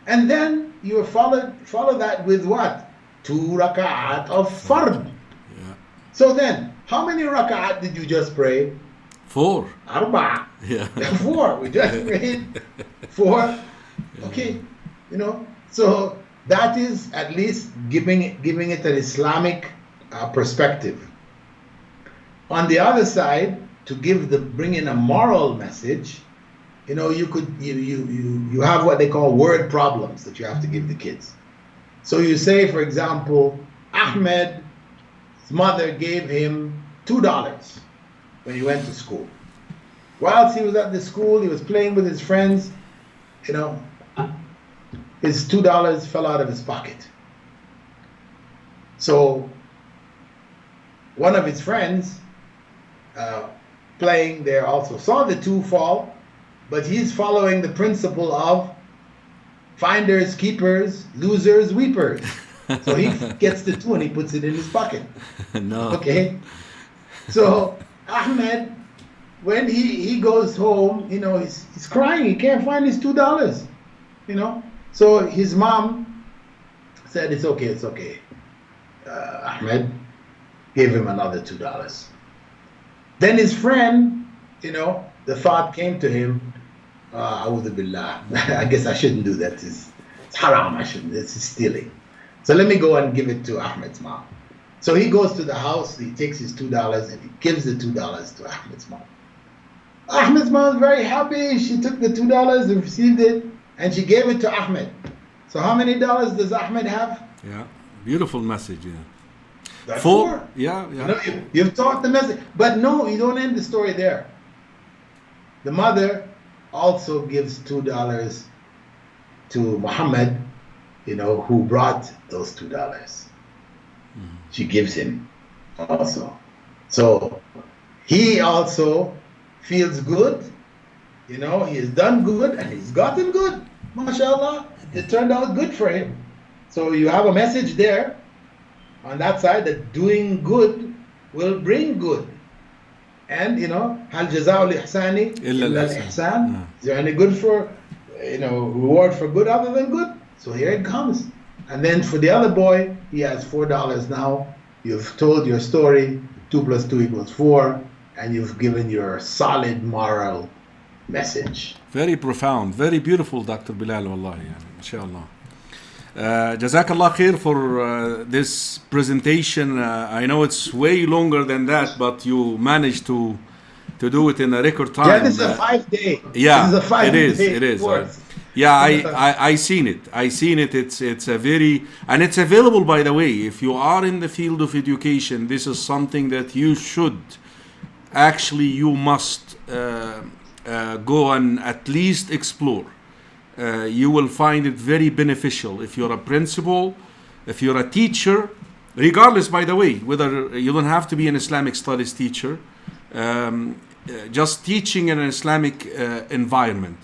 And then you follow that with what? 2 rak'at of fard. Yeah. So then, how many rak'at did you just pray? 4. Arba. Yeah. 4. We just prayed 4. Okay. So that is at least giving it an Islamic perspective. On the other side, to bring in a moral message, you have what they call word problems that you have to give the kids. So you say, for example, Ahmed's mother gave him $2 when he went to school. Whilst he was at the school, he was playing with his friends, you know, his $2 fell out of his pocket. So one of his friends playing there also saw the two fall, but he's following the principle of finders, keepers, losers, weepers. So he gets the two and he puts it in his pocket. No. Okay. So Ahmed, when he goes home, you know, he's crying. He can't find his $2. You know. So his mom said, "It's okay, it's okay." Ahmed gave him another $2. Then his friend, you know, the thought came to him, "A'udhu billah, I guess I shouldn't do that. It's haram. I shouldn't. This is stealing. So let me go and give it to Ahmed's mom." So he goes to the house. He takes his $2 and he gives the $2 to Ahmed's mom. Ahmed's mom is very happy. She took the $2 and received it, and she gave it to Ahmed. So how many dollars does Ahmed have? Yeah, beautiful message. Yeah. That's 4. four. Yeah, yeah. You know, you've taught the message. But no, you don't end the story there. The mother also gives $2 to Muhammad, you know, who brought those $2. She gives him also. So he also feels good, you know, he has done good and he's gotten good. MashaAllah, it turned out good for him. So you have a message there on that side that doing good will bring good. And you know, hal jaza'u al-ihsani illa al-ihsan. Is there any good for, you know, reward for good other than good? So here it comes. And then for the other boy, he has $4 now. You've told your story, 2 + 2 = 4, and you've given your solid moral message. Very profound, very beautiful, Dr. Bilal, wallahi, inshallah. Jazakallah khair for this presentation. I know it's way longer than that, but you managed to do it in a record time. Yeah, this is a 5-day. Yeah, this is a 5-day it is. course. Yeah, I seen it. It's a very, and it's available, by the way. If you are in the field of education, this is something that you should, actually, you must go and at least explore. You will find it very beneficial if you're a principal, if you're a teacher, regardless, by the way, whether you don't have to be an Islamic studies teacher, just teaching in an Islamic environment.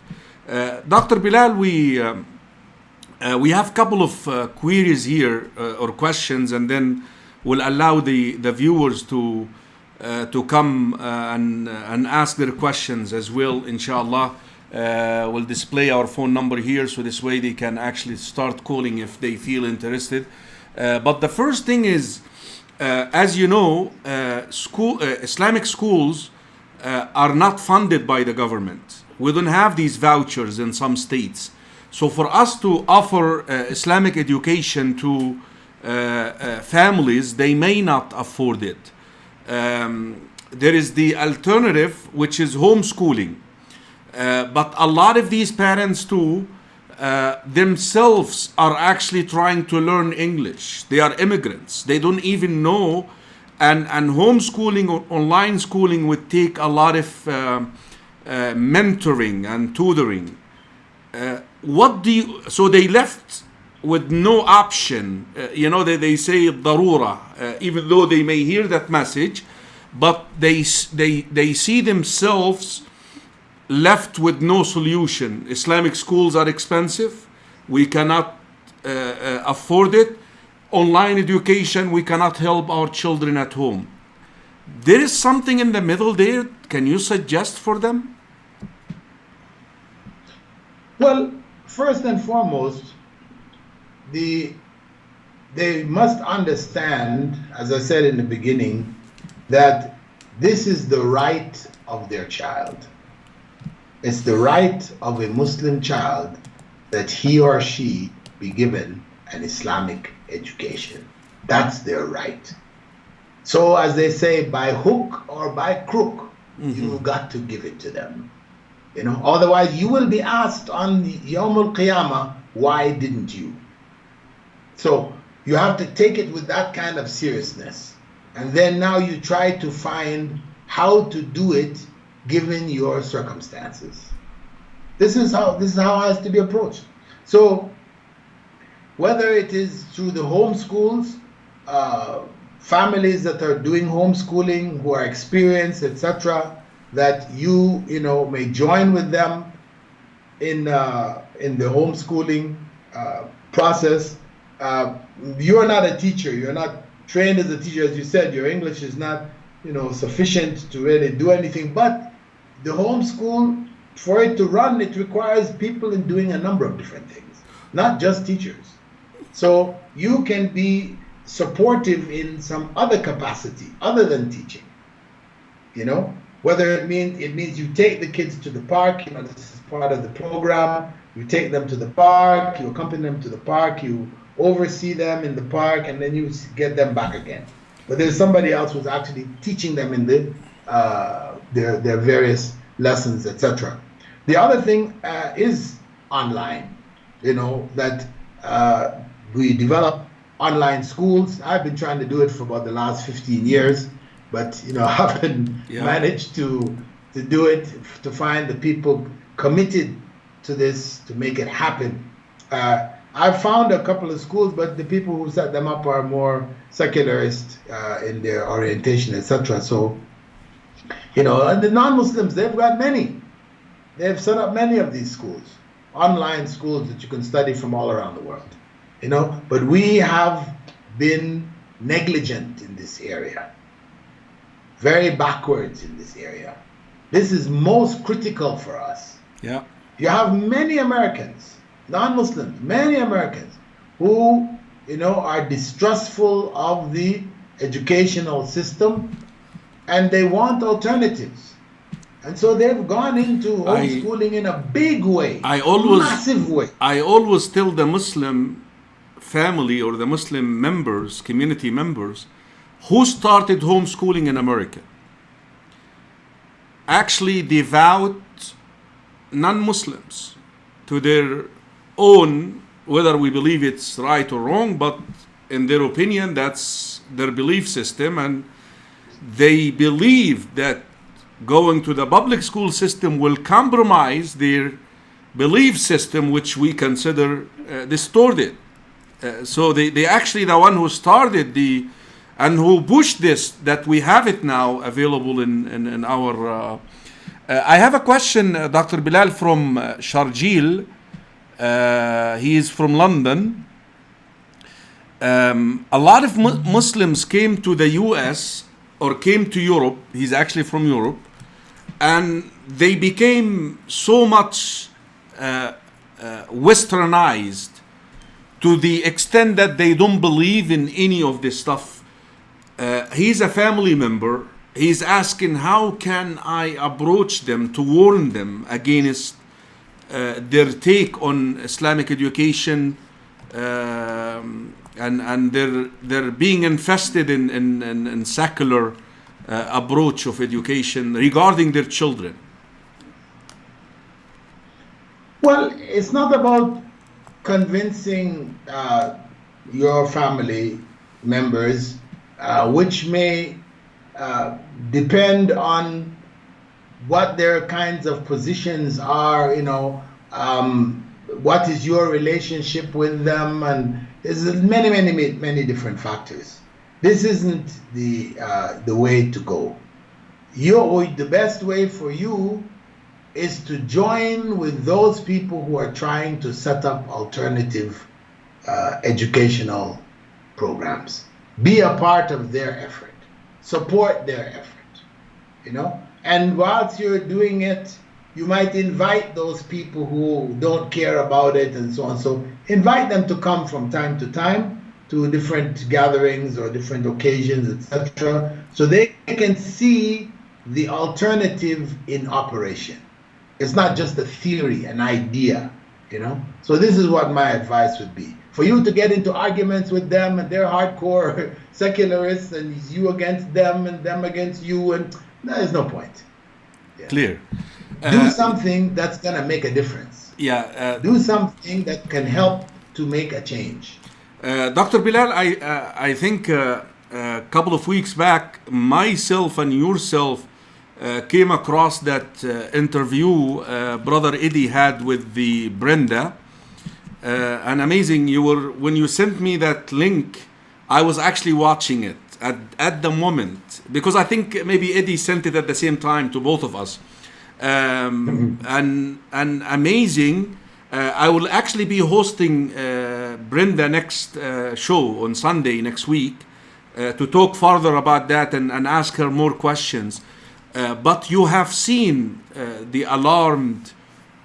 Dr. Bilal, we have a couple of queries here or questions, and then we'll allow the viewers to come and ask their questions as well, inshallah. We'll display our phone number here, so this way they can actually start calling if they feel interested. But the first thing is, as you know, Islamic schools are not funded by the government. We don't have these vouchers in some states. So for us to offer Islamic education to families, they may not afford it. There is the alternative, which is homeschooling. But a lot of these parents too, themselves are actually trying to learn English. They are immigrants. They don't even know. And homeschooling or online schooling would take a lot of mentoring and tutoring. So they left with no option. They say darura, even though they may hear that message, but they see themselves left with no solution. Islamic schools are expensive. We cannot afford it. Online education, we cannot help our children at home. There is something in the middle there. Can you suggest for them? Well, first and foremost, they must understand, as I said in the beginning, that this is the right of their child. It's the right of a Muslim child that he or she be given an Islamic education. That's their right. So as they say, by hook or by crook, you've got to give it to them. Otherwise you will be asked on the Yawm al-Qiyamah, why didn't you? So you have to take it with that kind of seriousness. And then now you try to find how to do it given your circumstances. This is how it has to be approached. So whether it is through the homeschools, families that are doing homeschooling who are experienced, etc., that you may join with them in the homeschooling process. You're not a teacher. You're not trained as a teacher, as you said. Your English is not sufficient to really do anything. But the homeschool, for it to run, it requires people in doing a number of different things, not just teachers. So you can be supportive in some other capacity other than teaching. Whether it means you take the kids to the park. This is part of the program. You take them to the park. You accompany them to the park. You oversee them in the park, and then you get them back again. But there's somebody else who's actually teaching them in their various lessons, etc. The other thing is online. That we develop online schools. I've been trying to do it for about the last 15 years, but I haven't managed to do it, to find the people committed to this, to make it happen. I've found a couple of schools, but the people who set them up are more secularist in their orientation, etc. So, and the non-Muslims, they've got many. They've set up many of these schools, online schools that you can study from all around the world. But we have been negligent in this area, very backwards in this area. This is most critical for us. Yeah. You have many Americans, non-Muslims, many Americans who, are distrustful of the educational system, and they want alternatives. And so they've gone into homeschooling in a big way, massive way. I always tell the Muslim family or the Muslim members, community members, who started homeschooling in America. Actually, devout non-Muslims, to their own, whether we believe it's right or wrong, but in their opinion, that's their belief system, and they believe that going to the public school system will compromise their belief system, which we consider distorted. So they actually the one who started and who pushed this, that we have it now available in our... I have a question, Dr. Bilal, from Sharjeel. He is from London. A lot of Muslims came to the US or came to Europe. He's actually from Europe. And they became so much westernized to the extent that they don't believe in any of this stuff. He's a family member. He's asking, how can I approach them to warn them against their take on Islamic education, and they're being infested in secular approach of education regarding their children? Well, it's not about convincing your family members, which may depend on what their kinds of positions are, what is your relationship with them, and there's many different factors. This isn't the way to go. The best way for you is to join with those people who are trying to set up alternative educational programs. Be a part of their effort. Support their effort, And whilst you're doing it, you might invite those people who don't care about it and so on. So invite them to come from time to time to different gatherings or different occasions, etc., so they can see the alternative in operation. It's not just a theory, an idea, So this is what my advice would be. For you to get into arguments with them and they're hardcore secularists and it's you against them and them against you, and there's no point. Yeah. Clear. Do something that's going to make a difference. Do something that can help to make a change. Dr. Bilal, I think a couple of weeks back, myself and yourself came across that interview Brother Eddie had with the Brenda. And amazing, when you sent me that link, I was actually watching it at the moment, because I think maybe Eddie sent it at the same time to both of us. And amazing. I will actually be hosting Brenda next show on Sunday next week to talk further about that and ask her more questions. But you have seen the alarmed,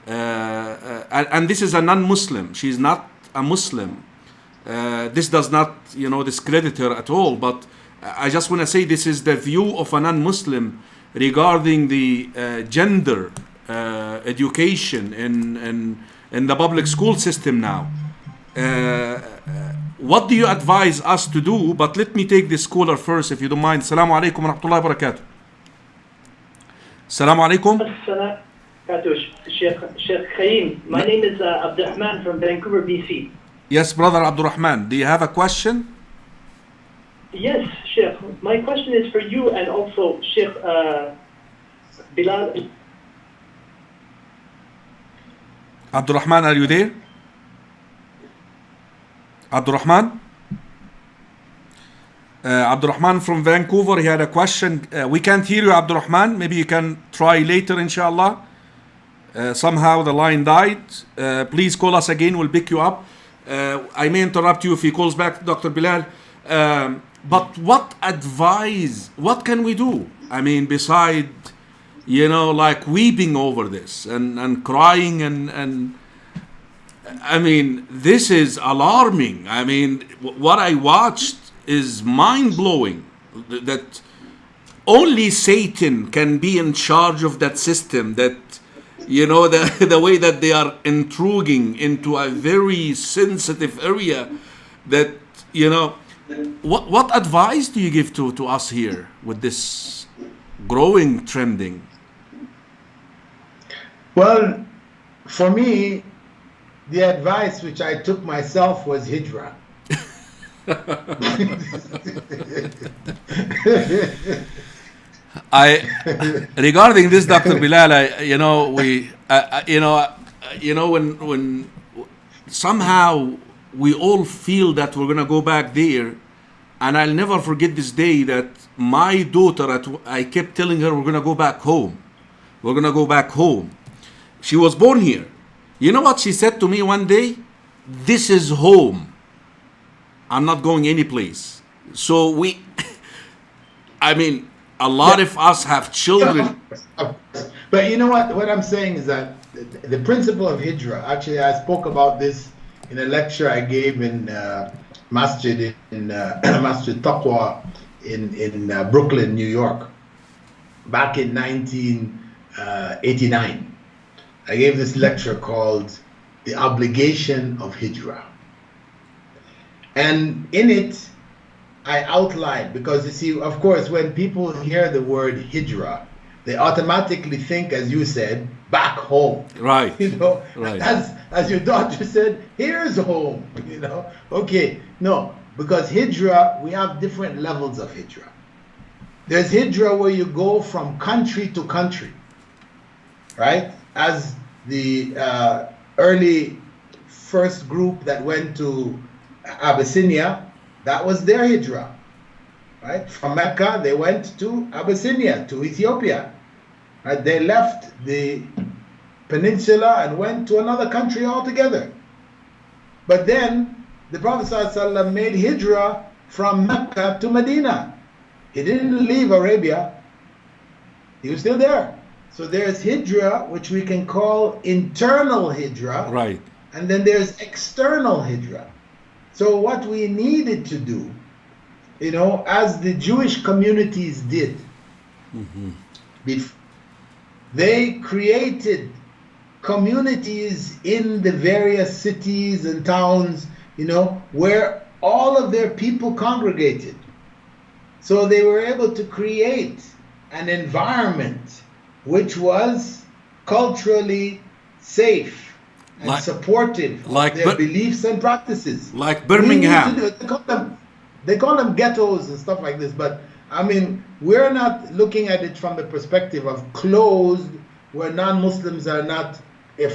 and this is a non-Muslim. She's not a Muslim. This does not, discredit her at all. But I just want to say this is the view of a non-Muslim regarding the gender education in the public school system now. What do you advise us to do? But let me take this caller first, if you don't mind. Assalamu alaikum wa rahmatullahi wa barakatuh. Assalamu alaikum. Sheikh Karim. My name is Abdurrahman from Vancouver, BC. Yes, Brother Abdurrahman. Do you have a question? Yes, Sheikh. My question is for you and also Sheikh Bilal. Abdurrahman, are you there? Abdurrahman? Abdurrahman from Vancouver, he had a question. We can't hear you, Abdurrahman. Maybe you can try later, inshallah. Somehow the line died. Please call us again, we'll pick you up. I may interrupt you if he calls back, Dr. Bilal. But what can we do? I mean, beside, like weeping over this and crying and I mean, this is alarming. I mean, what I watched is mind-blowing. That only Satan can be in charge of that system, that, the way that they are intruding into a very sensitive area, that, what advice do you give to us here with this growing trending? Well, for me, the advice which I took myself was Hijra. Regarding this, Dr. Bilal, when somehow we all feel that we're gonna go back there, and I'll never forget this day that my daughter, I kept telling her we're gonna go back home. We're gonna go back home. She was born here. You know what she said to me one day? This is home. I'm not going anyplace. So a lot of us have children. But you know what I'm saying is that the principle of Hijra, actually I spoke about this in a lecture I gave in Masjid Masjid Taqwa in Brooklyn, New York, back in 1989. I gave this lecture called The Obligation of Hijra. And in it, I outlined, because you see, of course, when people hear the word Hijra, they automatically think, as you said, back home. Right. Right. As your daughter said, here's home, Okay, no, because Hijra, we have different levels of Hijra. There's Hijra where you go from country to country, right? As the early first group that went to Abyssinia, that was their Hijra, right? From Mecca, they went to Abyssinia, to Ethiopia. Right? They left the peninsula and went to another country altogether. But then the Prophet ﷺ made Hijra from Mecca to Medina. He didn't leave Arabia. He was still there. So there's Hijra, which we can call internal Hijra. Right. And then there's external Hijra. So what we needed to do, as the Jewish communities did, they created communities in the various cities and towns, where all of their people congregated. So they were able to create an environment which was culturally safe and supportive of their beliefs and practices. Like Birmingham. they call them ghettos and stuff like this, but I mean, we're not looking at it from the perspective of closed, where non-Muslims are not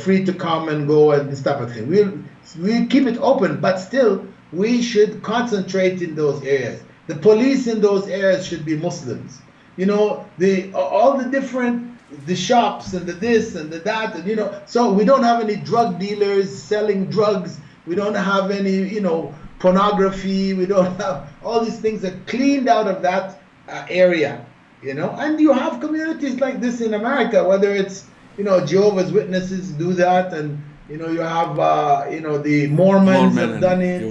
free to come and go and this type of thing. We'll keep it open, but still, we should concentrate in those areas. The police in those areas should be Muslims. You know, all the different, the shops and the this and the that, and you know, so we don't have any drug dealers selling drugs. We don't have any, you know, pornography. We don't have, all these things are cleaned out of that area, you know. And you have communities like this in America, whether it's, you know, Jehovah's Witnesses do that, and you know, you have you know, the Mormons have done it,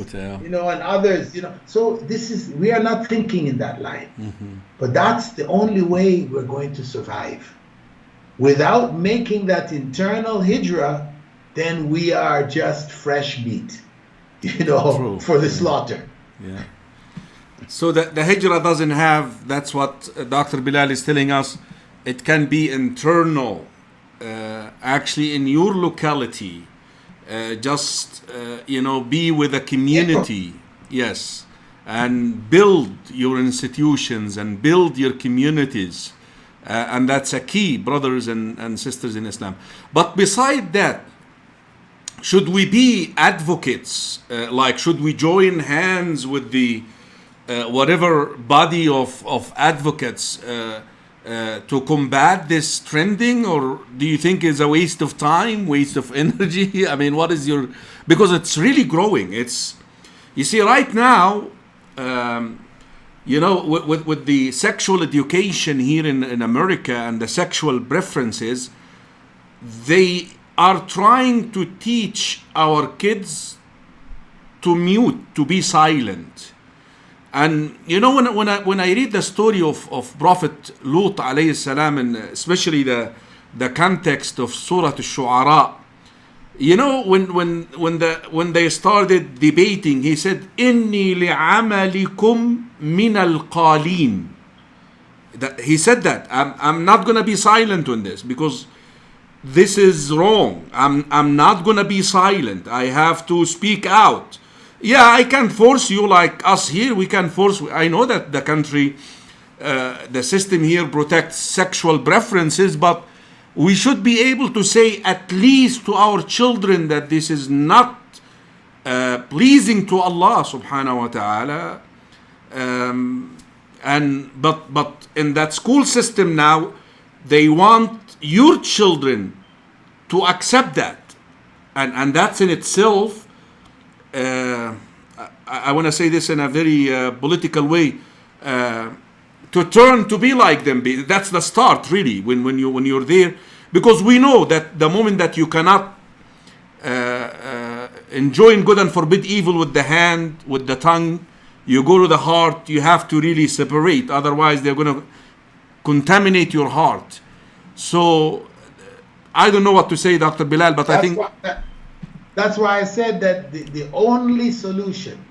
you know, and others, you know. So this is, we are not thinking in that line, but that's the only way we're going to survive. Without making that internal hijra, then we are just fresh meat, you know, for the slaughter. Yeah. So the hijra doesn't have, that's what Dr. Bilal is telling us, it can be internal, actually in your locality, you know, be with a community, yes, and build your institutions and build your communities. And that's a key, brothers and sisters in Islam. But beside that, should we be advocates? Like, should we join hands with the whatever body of advocates to combat this trending? Or do you think it's a waste of time, waste of energy? I mean, what is your... Because it's really growing. It's, you see, right now, you know, with the sexual education here in America and the sexual preferences, they are trying to teach our kids to mute, to be silent. And you know, when I read the story of Prophet Lut alayhi salam, and especially the context of Surah Al-Shu'ara, you know, when they started debating, he said, "Inni li'amalikum min al-qalin." He said that I'm not gonna be silent on this because this is wrong. I'm not gonna be silent. I have to speak out. Yeah, I can force you, like us here. We can force. I know that the country, the system here protects sexual preferences, but we should be able to say at least to our children that this is not pleasing to Allah subhanahu wa ta'ala. But in that school system now, they want your children to accept that. And that's in itself, I want to say this in a very political way, to turn to be like them. That's the start, really, when you're there, because we know that the moment that you cannot enjoin good and forbid evil with the hand, with the tongue, you go to the heart. You have to really separate, otherwise they're going to contaminate your heart. So I don't know what to say, Dr. Bilal, but I think that's why I said that the only solution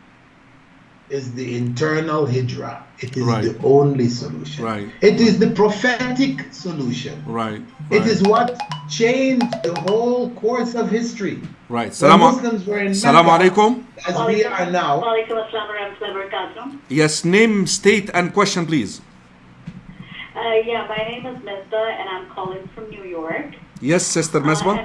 is the internal hijra. It is the only solution. Right. It is the prophetic solution. Right. It is what changed the whole course of history. Right. Muslims were in Assalamu alaikum. As we are now. Yes, name, state, and question, please. Yeah, my name is Misbah, and I'm calling from New York. Yes, Sister Misbah.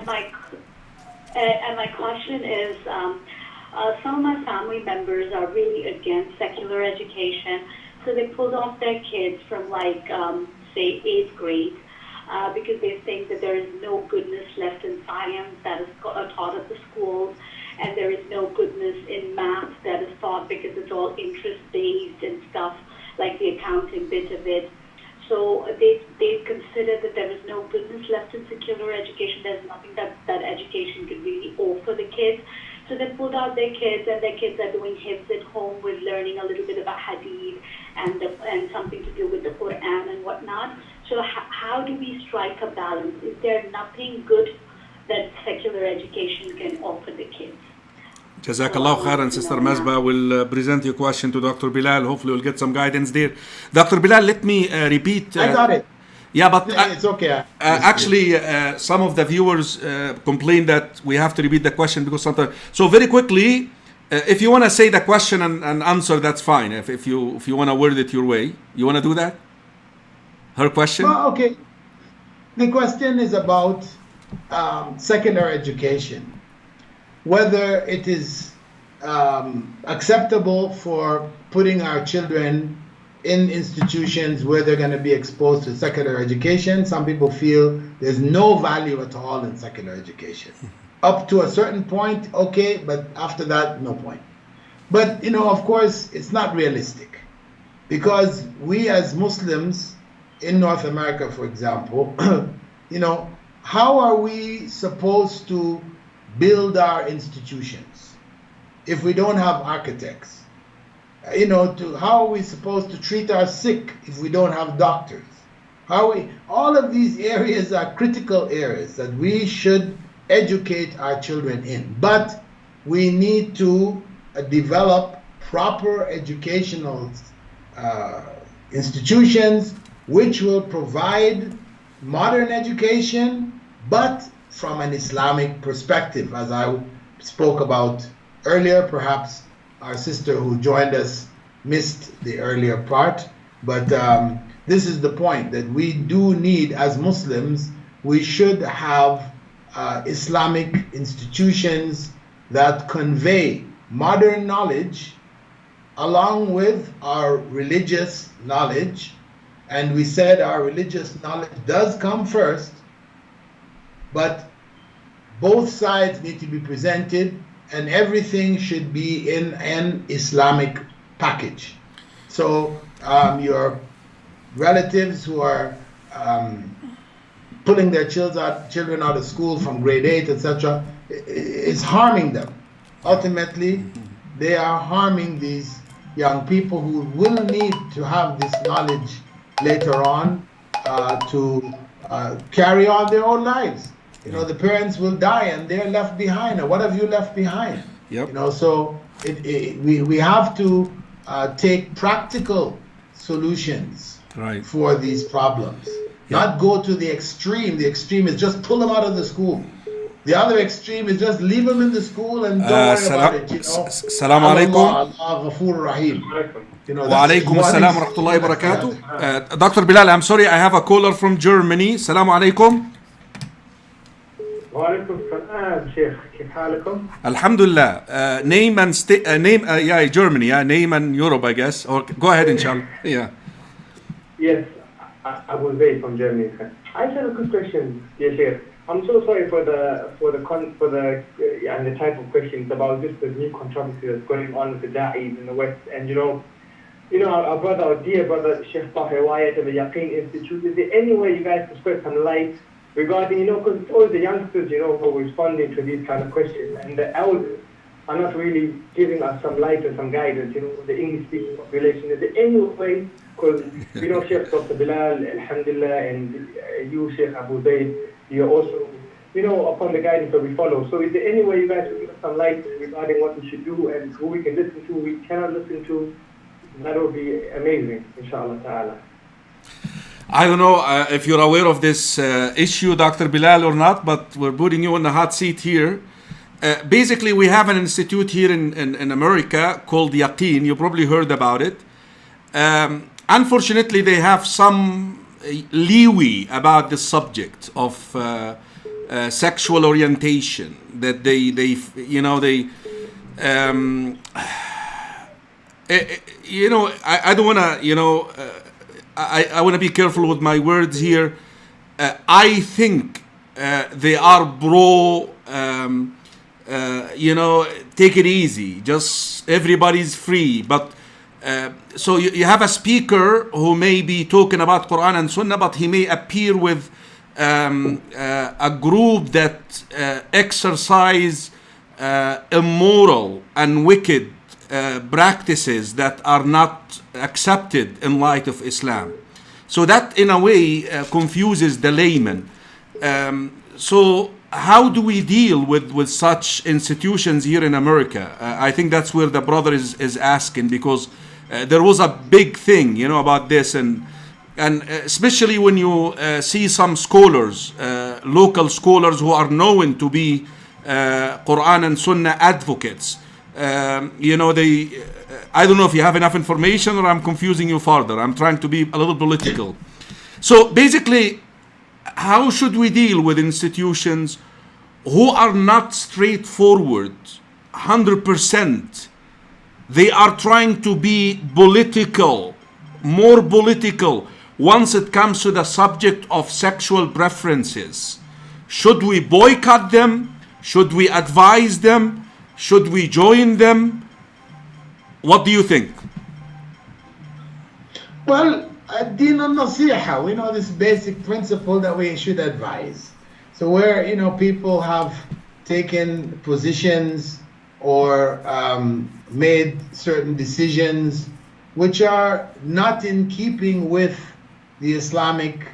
And my question is, some of my family members are really against secular education, so they pulled off their kids from say 8th grade, because they think that there is no goodness left in science that is taught at the schools, and there is no goodness in math that is taught because it's all interest-based and stuff, like the accounting bit of it. So they consider that there is no goodness left in secular education. There's nothing that education could really offer the kids. So they pulled out their kids, and their kids are doing hifz at home with learning a little bit about hadith and something to do with the Quran and whatnot. So how do we strike a balance? Is there nothing good that secular education can offer the kids? Jazakallah khairan, Sister Misbah. Will present your question to Dr. Bilal. Hopefully we'll get some guidance there. Dr. Bilal, let me repeat. I got it. Yeah, but it's okay. Actually, some of the viewers complain that we have to repeat the question because sometimes. So very quickly, If you want to say the question and answer, that's fine. If you want to word it your way, you want to do that? Her question? Well, okay. The question is about secular education. Whether it is acceptable for putting our children in institutions where they're going to be exposed to secular education. Some people feel there's no value at all in secular education. Up to a certain point, okay, but after that, no point. But, of course, it's not realistic. Because we as Muslims in North America, for example, how are we supposed to build our institutions if we don't have architects? How are we supposed to treat our sick if we don't have doctors? All of these areas are critical areas that we should educate our children in. But we need to develop proper educational institutions which will provide modern education, but from an Islamic perspective, as I spoke about earlier. Perhaps our sister who joined us missed the earlier part, but this is the point, that we do need, as Muslims, we should have Islamic institutions that convey modern knowledge along with our religious knowledge. And we said our religious knowledge does come first, but both sides need to be presented, and everything should be in an Islamic package. So your relatives who are pulling their children out of school from grade 8, etc., is harming them. Ultimately, they are harming these young people who will need to have this knowledge later on to carry on their own lives. The parents will die and they're left behind. And what have you left behind? Yep. So we have to take practical solutions for these problems. Not go to the extreme. The extreme is just pull them out of the school. The other extreme is just leave them in the school and don't worry about it. Salam alaikum. Allah Ghafur Rahim. Wa alaikum assalam wa rahmatullahi wa barakatuh. Dr. Bilal, I'm sorry, I have a caller from Germany. Salam alaikum. وعليكم السلام شيخ كيف حالكم؟ Alhamdulillah. Name and Germany. Name and Europe, I guess. Or go ahead, inshallah. Yeah. Yes, I was there from Germany. I just have a quick question, dear Sheikh. I'm so sorry for the type of questions about just the new controversy that's going on with the da'is in the West. And our brother, our dear brother Sheikh Tahir Wayat of the Yaqeen Institute. Is there any way you guys could spread some light regarding, because it's always the youngsters, who are responding to these kind of questions, and the elders are not really giving us some light and some guidance, the English-speaking population. Is there any way, because Sheikh Dr. Bilal, alhamdulillah, and you, Sheikh Abu Zayd, you're also, upon the guidance that we follow. So is there any way you guys could give us some light regarding what we should do and who we can listen to, we cannot listen to? That would be amazing, inshallah ta'ala. I don't know if you're aware of this issue, Dr. Bilal, or not, but we're putting you in the hot seat here. Basically, we have an institute here in America called Yaqeen. You probably heard about it. Unfortunately, they have some leeway about the subject of sexual orientation. That I don't want to, I want to be careful with my words here. I think they are take it easy. Just everybody's free. But so you have a speaker who may be talking about Quran and Sunnah, but he may appear with a group that exercise immoral and wicked practices that are not accepted in light of Islam. So that in a way confuses the layman. So how do we deal with such institutions here in America? I think that's where the brother is asking, because there was a big thing, about this, and especially when you see some scholars, local scholars who are known to be Quran and Sunnah advocates, you know, I don't know if you have enough information or I'm confusing you further. I'm trying to be a little political. So basically, how should we deal with institutions who are not straightforward, 100%? They are trying to be political, more political, once it comes to the subject of sexual preferences. Should we boycott them? Should we advise them? Should we join them? What do you think? Well, din al-nasiha, we know this basic principle that we should advise. So where, you know, people have taken positions or made certain decisions which are not in keeping with the Islamic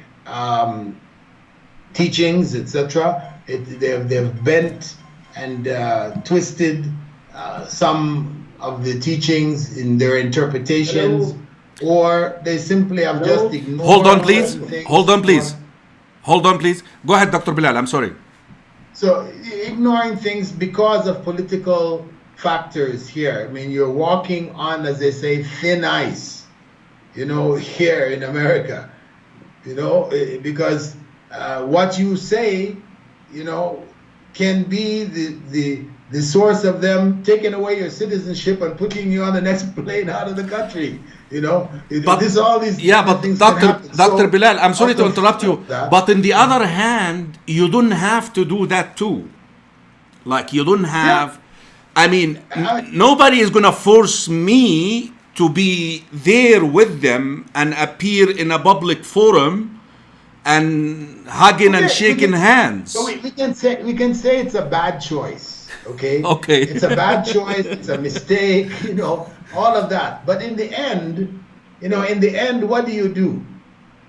teachings, etc. They've bent and twisted some of the teachings in their interpretations. Or they simply have just ignored. Hold on, please. Hold on, please. Go ahead, Dr. Bilal. I'm sorry. So ignoring things because of political factors here. I mean, you're walking on, as they say, thin ice, you know, here in America, you know, because what you say, you know, can be the source of them taking away your citizenship and putting you on the next plane out of the country. You know, but Dr. Bilal, I'm sorry to interrupt you, but on the other hand, you don't have to do that too. Like, you don't have, I mean, nobody is going to force me to be there with them and appear in a public forum and hugging and shaking hands. So we can say it's a bad choice. Okay. Okay. It's a bad choice. It's a mistake. You know, all of that. But in the end, you know, what do?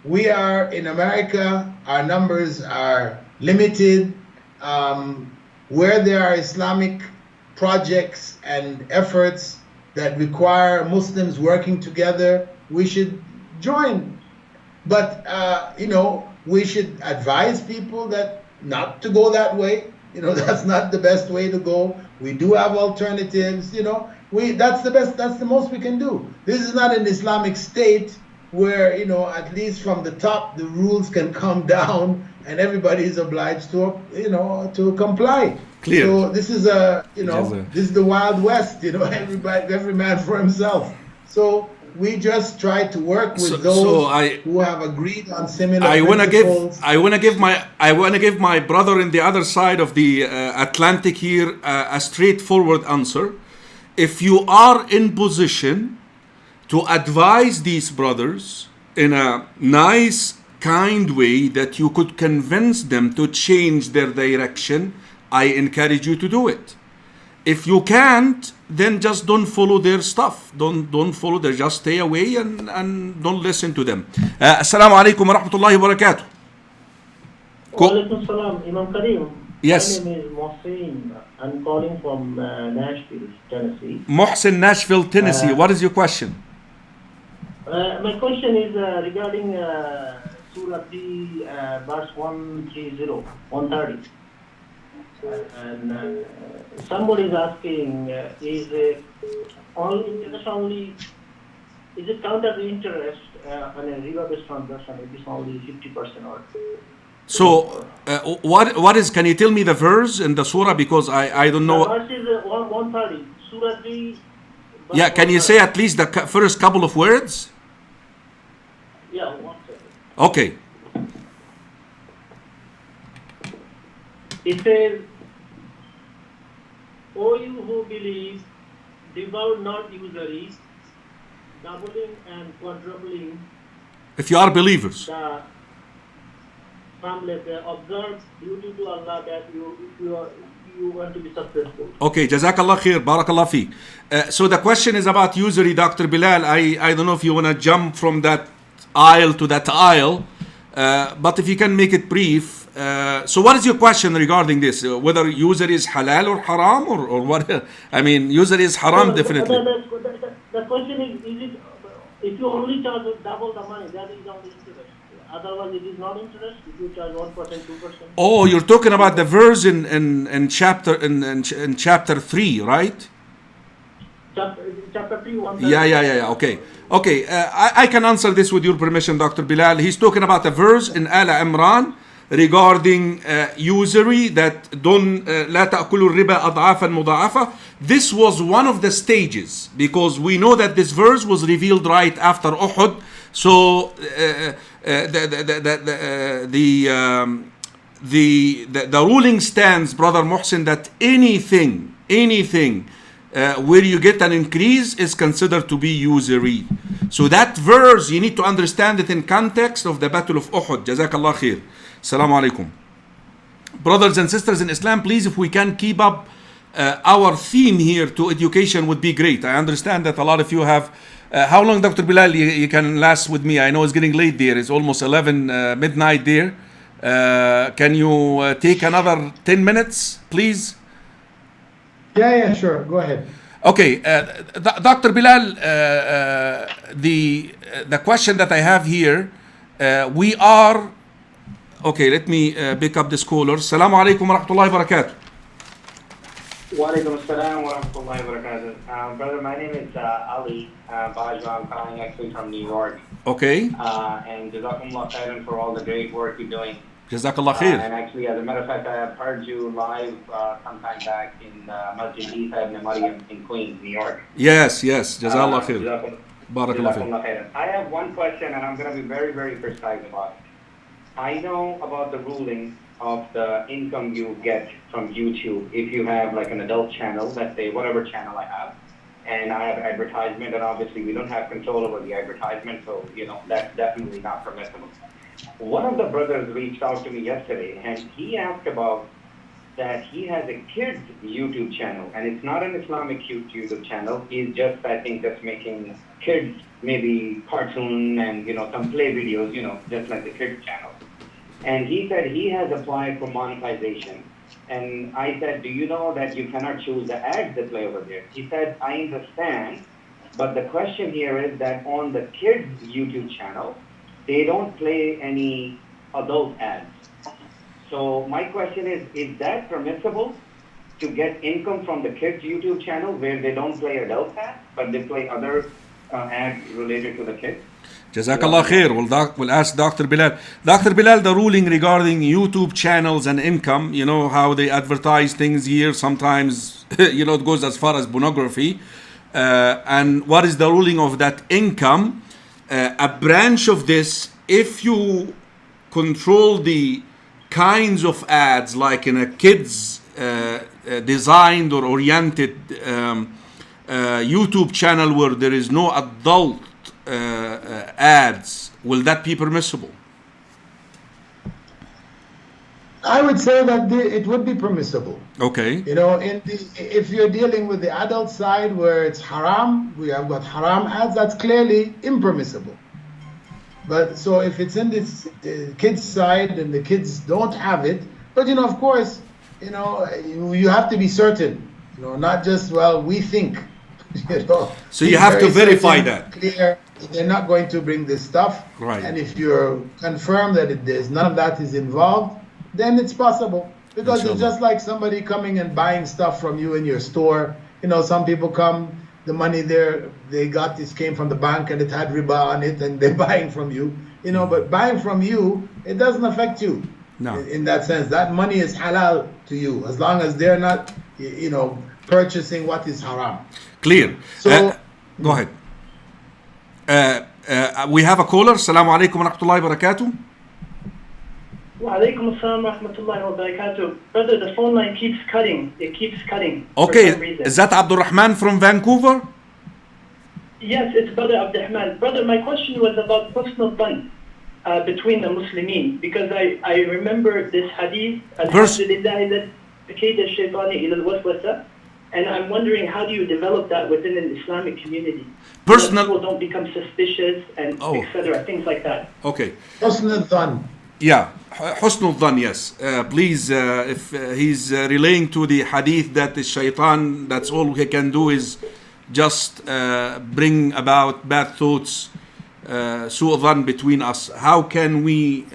We are in America. Our numbers are limited. Where there are Islamic projects and efforts that require Muslims working together, we should join. But you know, we should advise people that not to go that way. You know, that's not the best way to go. We do have alternatives, you know. That's the most we can do. This is not an Islamic state where, you know, at least from the top, the rules can come down and everybody is obliged to, you know, to comply. Clear. So this is this is the Wild West, you know, every man for himself. So we just try to work with those who have agreed on similar principles. I want to give my brother in the other side of the Atlantic here a straightforward answer. If you are in position to advise these brothers in a nice, kind way that you could convince them to change their direction, I encourage you to do it. If you can't, then just don't follow their stuff. Don't follow them. Just stay away and don't listen to them. Assalamu alaikum wa rahmatullahi wa barakatuh. Wa alaikum salam, Imam Karim. Yes. My name is Mohsin. I'm calling from Nashville, Tennessee. Mohsin, Nashville, Tennessee. What is your question? My question is regarding Surah 3, verse 130. And somebody is asking, is it counted interest on a riba-based transaction? It is only 50% or. So, what is? Can you tell me the verse in the surah, because I don't know. The verse is 130. Surah 3. Yeah, can you say at least the first couple of words? Yeah, 130. Okay. It says, O you who believe, devour not usury, doubling and quadrupling If you are believers. the observe duty to Allah that you want to be successful. Okay, Jazakallah khair, Barakallah fi. So the question is about usury, Dr. Bilal. I don't know if you want to jump from that aisle to that aisle, but if you can make it brief. So what is your question regarding this? Whether usury is halal or haram or what? I mean, usury is haram, definitely. The question is it, if you only charge double the money, that is only interest. Otherwise, it is not interest. If you charge 1%, 2%. Oh, you're talking about the verse in chapter 3, right? chapter 3, 1. Yeah. Okay. I can answer this with your permission, Dr. Bilal. He's talking about a verse in Al Imran regarding usury that لا تأكلوا الربا أضعافا مضاعفة. This was one of the stages because we know that this verse was revealed right after Uhud. So the ruling stands, Brother Muhsin, that anything where you get an increase is considered to be usury. So that verse, you need to understand it in context of the Battle of Uhud. Jazakallah khair. Assalamu alaikum. Brothers and sisters in Islam, please, if we can keep up our theme here to education would be great. I understand that a lot of you have... how long, Dr. Bilal, you can last with me? I know it's getting late there. It's almost 11 midnight there. Can you take another 10 minutes, please? Yeah, sure. Go ahead. Okay, Dr. Bilal, the question that I have here, we are... Okay, let me pick up this caller. Assalamu alaikum wa rahmatullahi wa barakatuh. Wa alaikum assalam wa rahmatullahi wa barakatuh. Brother, my name is Ali Bajwa. I'm calling actually from New York. Okay. And Jazakumullah khairan for all the great work you're doing. Jazakallah khair. And actually, as a matter of fact, I have heard you live sometime back in Masjid Isa ibn Maryam in Queens, New York. Yes. Jazakallah khair. Barakallah khair. I have one question, and I'm going to be very, very precise about it. I know about the ruling of the income you get from YouTube if you have like an adult channel, let's say whatever channel I have, and I have advertisement, and obviously we don't have control over the advertisement, so that's definitely not permissible. One of the brothers reached out to me yesterday, and he asked about that he has a kids YouTube channel, and it's not an Islamic YouTube channel. He's just, I think, just making kids, maybe cartoon and some play videos, just like the kids channel. And he said he has applied for monetization. And I said, do you know that you cannot choose the ads that play over there? He said, I understand, but the question here is that on the kids YouTube channel, they don't play any adult ads. So my question is that permissible to get income from the kids YouTube channel where they don't play adult ads, but they play other ads related to the kids? Jazakallah khair. We'll ask Dr. Bilal. Dr. Bilal, the ruling regarding YouTube channels and income, you know how they advertise things here. Sometimes, it goes as far as pornography. And what is the ruling of that income? A branch of this, if you control the kinds of ads, like in a kids designed or oriented YouTube channel where there is no adult ads, will that be permissible? I would say that it would be permissible. Okay. If you're dealing with the adult side where it's haram, we have got haram ads, that's clearly impermissible. But so if it's in this kids side and the kids don't have it, but of course, you have to be certain, not just, we think, So you have to verify that. Clear, they're not going to bring this stuff. Right. And if you're confirmed that there's none of that is involved, then it's possible. Because it's just like somebody coming and buying stuff from you in your store. Some people come, the money they got this came from the bank and it had riba on it and they're buying from you. But buying from you, it doesn't affect you. No. In that sense, that money is halal to you as long as they're not, purchasing what is haram. Clear. So, go ahead. We have a caller. Assalamu alaikum wa rahmatullahi wa barakatuh. Wa alaikum assalam wa rahmatullahi wa barakatuh. Brother, the phone line keeps cutting. It keeps cutting. Okay. For some reason. Is that Abdul Rahman from Vancouver? Yes, it's Brother Abdurrahman. Brother, my question was about husn al-dhan between the Muslimin, because I remember this hadith, Alhamdulillah, and I'm wondering, how do you develop that within an Islamic community? People don't become suspicious and etc. Things like that. Okay. Husn al-dhan. Yeah, husn al-dhan, yes. Please, if he's relaying to the hadith that the shaitan, that's all he can do is just bring about bad thoughts, su'u dhan between us. How can we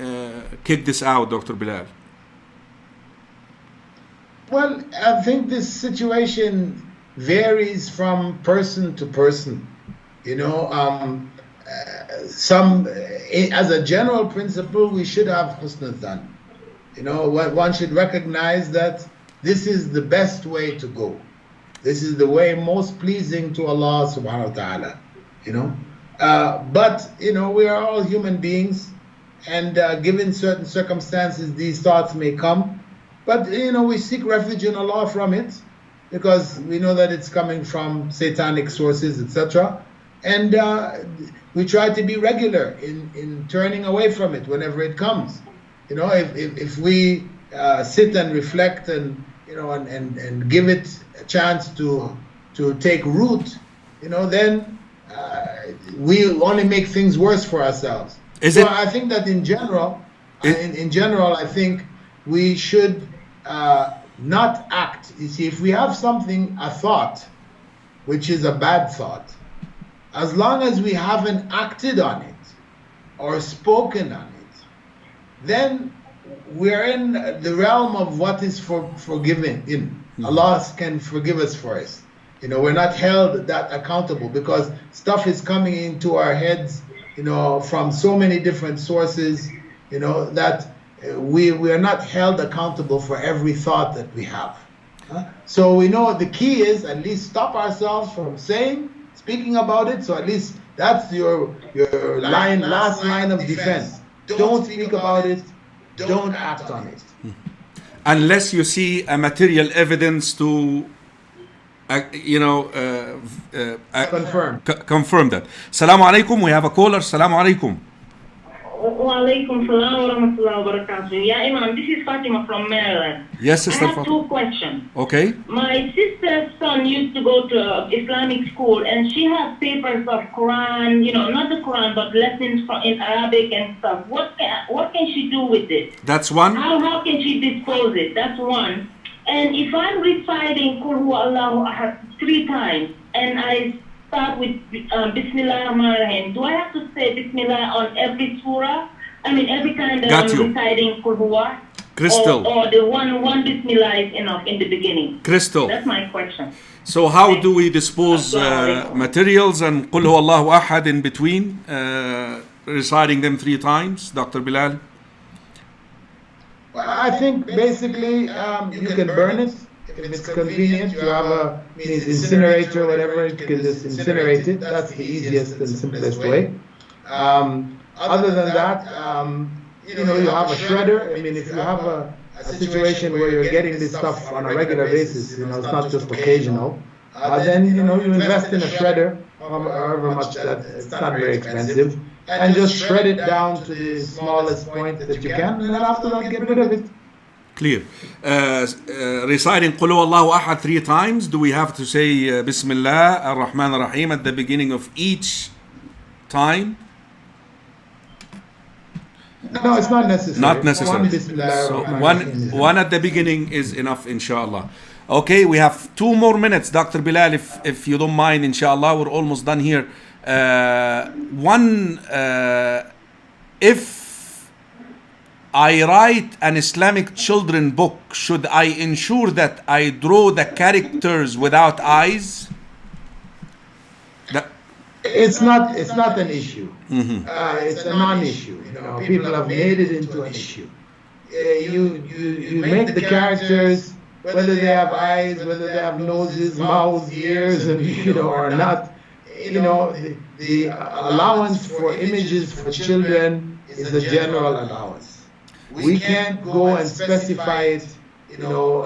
kick this out, Dr. Bilal? Well, I think this situation varies from person to person. You know, as a general principle, we should have husn al-dhan. You know, one should recognize that this is the best way to go. This is the way most pleasing to Allah subhanahu wa ta'ala. You know, but you know, we are all human beings, and given certain circumstances, these thoughts may come. But you know, we seek refuge in Allah from it, because we know that it's coming from satanic sources, etc. And we try to be regular in turning away from it whenever it comes. You know, if we sit and reflect and you know and give it a chance to take root, you know, then we only make things worse for ourselves. I think that in general, I think we should not act. You see, if we have a thought, which is a bad thought, as long as we haven't acted on it or spoken on it, then we're in the realm of what is forgiven. Allah can forgive us for it. You know, we're not held that accountable, because stuff is coming into our heads, you know, from so many different sources, you know, that we are not held accountable for every thought that we have. So we know the key is at least stop ourselves from speaking about it. So at least that's your last line of defense. Don't speak about it. Don't act on it. Unless you see a material evidence to, confirm that. Salaam alaikum. We have a caller. Salaam alaikum. Wa alaikum salam wa rahmatullahi wa barakatuh. Yeah, Imam, this is Fatima from Maryland. Yes, sister. I have two questions. Okay. My sister's son used to go to Islamic school, and she has papers of Quran, you know, not the Quran, but lessons in Arabic and stuff. What can she do with it? That's one. How can she dispose it? That's one. And if I'm reciting Qul Huwa Allahu Ahad 3 times, and I start with Bismillah ar-Rahman ar-Rahim, do I have to say Bismillah on every surah? I mean, every time that I'm reciting Qul Huwa? Crystal. Or the one Bismillah is enough in the beginning? Crystal. That's my question. So how do we dispose materials and Qul Huwa Allahu Ahad in between, reciting them 3 times, Dr. Bilal? Well, I think basically you can burn it. If it's convenient, you have a incinerator, whatever, you can just incinerate it. That's the easiest and simplest way. Other than that, you know, you have a shredder. I mean, if you have a situation where you're getting this stuff on a regular basis, you know, it's not just occasional, then, you know, you invest in a shredder, however much that, it's not very expensive, and just shred it down to the smallest point that you can, and then after that, get rid of it. Clear. Reciting Qul Huwa Allahu Ahad 3 times, do we have to say Bismillah ar-Rahman ar-Rahim at the beginning of each time? No, it's not necessary. Not necessary. So one at the beginning is enough, inshallah. Okay, we have 2 more minutes, Dr. Bilal, if you don't mind, inshallah. We're almost done here. If I write an Islamic children book, should I ensure that I draw the characters without eyes? It's not an issue. It's a non-issue. You know, people have made it into an issue. You make the characters, whether they have eyes, whether they have noses, mouths, ears, and you know, or not. You know, the allowance for images for children is a general allowance. We can't go and specify it, you know,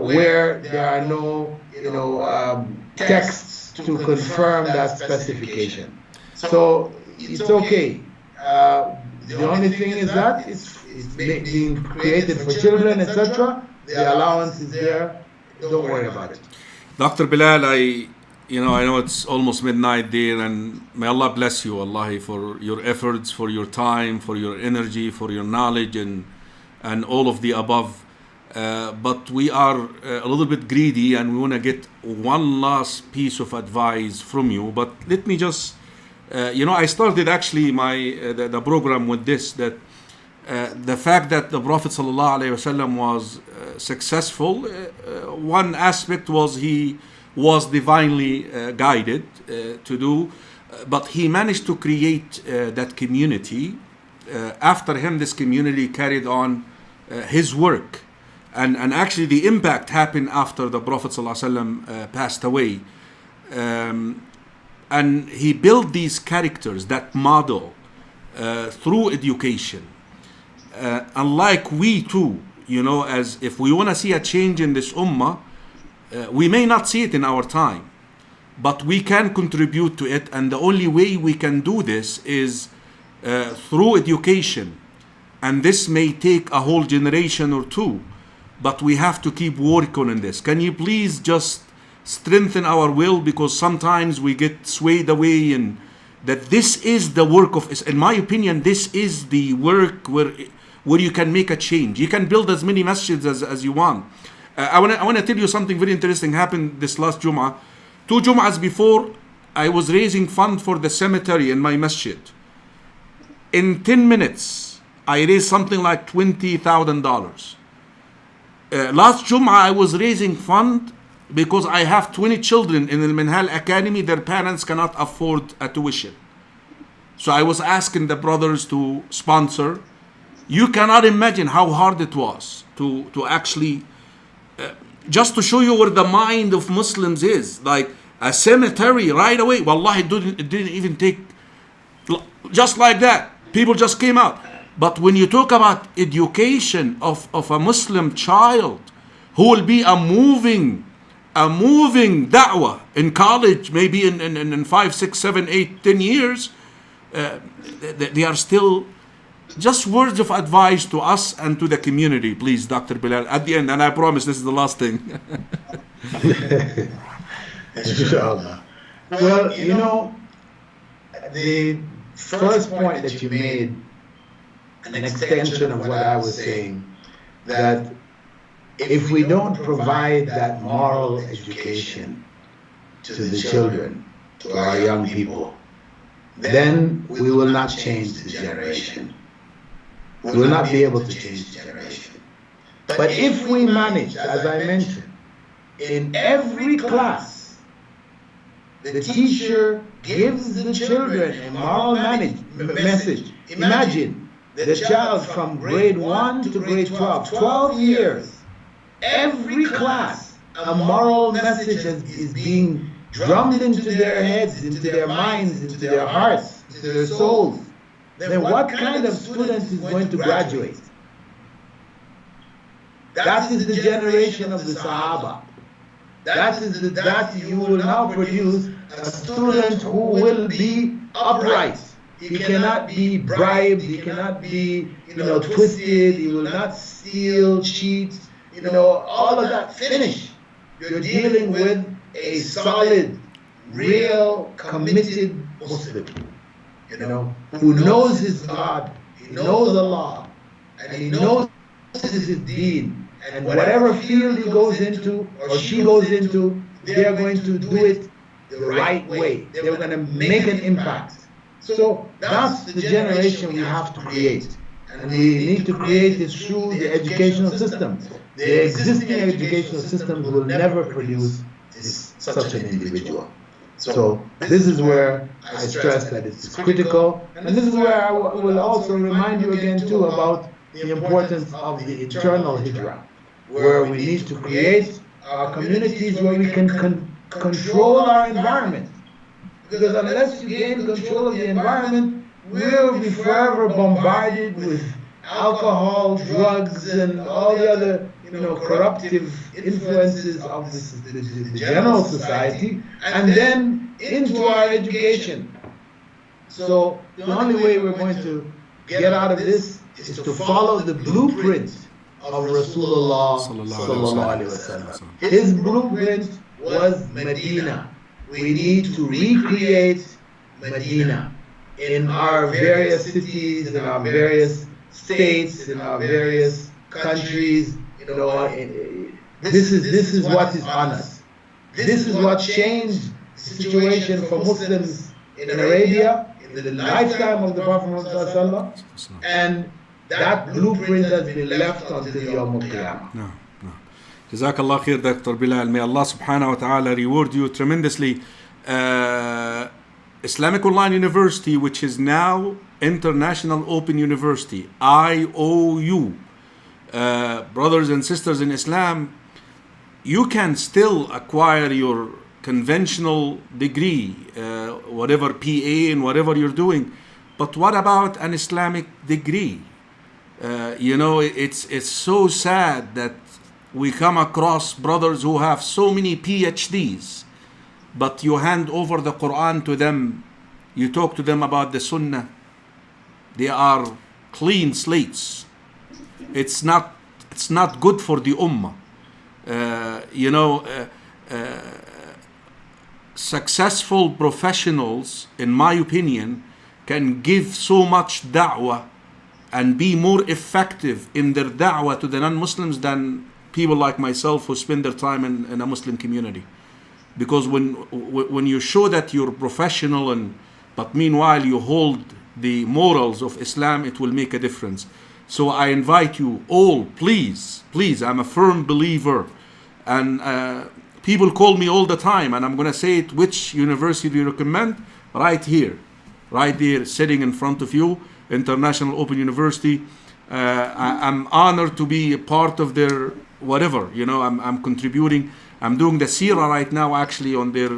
where there are no, you know, texts to confirm that specification. So it's okay. The only thing is that it's being created for children, etc. The allowance is there. Don't worry about it. Dr. Bilal, I know it's almost midnight there, and may Allah bless you, Wallahi, for your efforts, for your time, for your energy, for your knowledge, and all of the above. But we are a little bit greedy, and we want to get one last piece of advice from you. But let me just, I started actually the program with this, that the fact that the Prophet ﷺ was successful, one aspect was he was divinely guided to do, but he managed to create that community. After him, this community carried on his work, and actually the impact happened after the Prophet ﷺ passed away, and he built these characters that model through education. Unlike we too, as if we want to see a change in this ummah, we may not see it in our time, but we can contribute to it, and the only way we can do this is through education. And this may take a whole generation or two, but we have to keep working on this. Can you please just strengthen our will, because sometimes we get swayed away, and that this is the work of, in my opinion, this is the work where you can make a change. You can build as many masjids as you want. I want to tell you something very interesting happened this last Jum'ah. 2 Jum'ahs before, I was raising fund for the cemetery in my masjid. In 10 minutes, I raised something like $20,000. Last Jum'ah, I was raising fund because I have 20 children in the Minhal Academy. Their parents cannot afford a tuition. So I was asking the brothers to sponsor. You cannot imagine how hard it was to actually, just to show you where the mind of Muslims is. Like a cemetery right away. Wallah, it didn't even take, just like that. People just came out. But when you talk about education of a Muslim child who will be a moving da'wah in college, maybe in 5, 6, 7, 8, 10 years, they are still just words of advice to us and to the community, please, Dr. Bilal, at the end, and I promise this is the last thing. Inshallah. Well, the first point that you made, an extension of what I was saying, that if we don't provide that moral education to the children, to our young people, then we will not change the generation. We will not be able to change the generation. But if we manage, as I mentioned, in every class, the teacher gives the children a moral message. Imagine the child from grade 1 to grade 12, 12 years, every class, a moral message is being drummed into their heads, into their minds, into their hearts, into their souls. Then what kind of student is going to graduate? That is the generation of the Sahaba. That you will now produce a student who will be upright. He cannot be bribed, he cannot be, twisted, he will not steal, cheat, all of that. Finish. You're dealing with a solid, real, committed Muslim, who knows his God, he knows Allah, and he knows his deen. And whatever field he goes into, or she goes into, they are going to do it the right way. They're going to make an impact. So that's the generation we have to create. And we need to create it through the educational system. The existing educational systems will never produce such an individual. So this is where I stress that it's critical. And this is where I will also remind you again too about the importance of the internal hijra, where we need to create our communities where we can control our environment. Because unless you gain control of the environment, we'll be forever bombarded with alcohol, drugs, and all the other, corruptive influences of the general society, and then into our education. So the only way we're going to get out of this is to follow the blueprint of Rasulullah sallallahu alaihi wasallam. His blueprint was Medina. We need to recreate Medina in our various cities, in our various states, in our various countries. This is what is on us. This is what changed the situation for Muslims in Arabia in the lifetime of the Prophet Muhammad, and that blueprint has been left until Yawm al-Qiyamah. No. Jazakallah khair, Dr. Bilal. May Allah subhanahu wa ta'ala reward you tremendously. Islamic Online University, which is now International Open University, IOU. Brothers and sisters in Islam, you can still acquire your conventional degree, whatever PA and whatever you're doing. But what about an Islamic degree? It's so sad that we come across brothers who have so many PhDs, but you hand over the Quran to them, you talk to them about the Sunnah, they are clean slates. It's not good for the Ummah. Successful professionals, in my opinion, can give so much da'wah and be more effective in their da'wah to the non-Muslims than people like myself who spend their time in a Muslim community. Because when you show that you're professional, but meanwhile you hold the morals of Islam, it will make a difference. So I invite you all, please, I'm a firm believer, and people call me all the time, and I'm going to say it, which university do you recommend? Right here, right there, sitting in front of you, International Open University. I'm honored to be a part of their whatever, I'm contributing. I'm doing the Seerah right now actually on their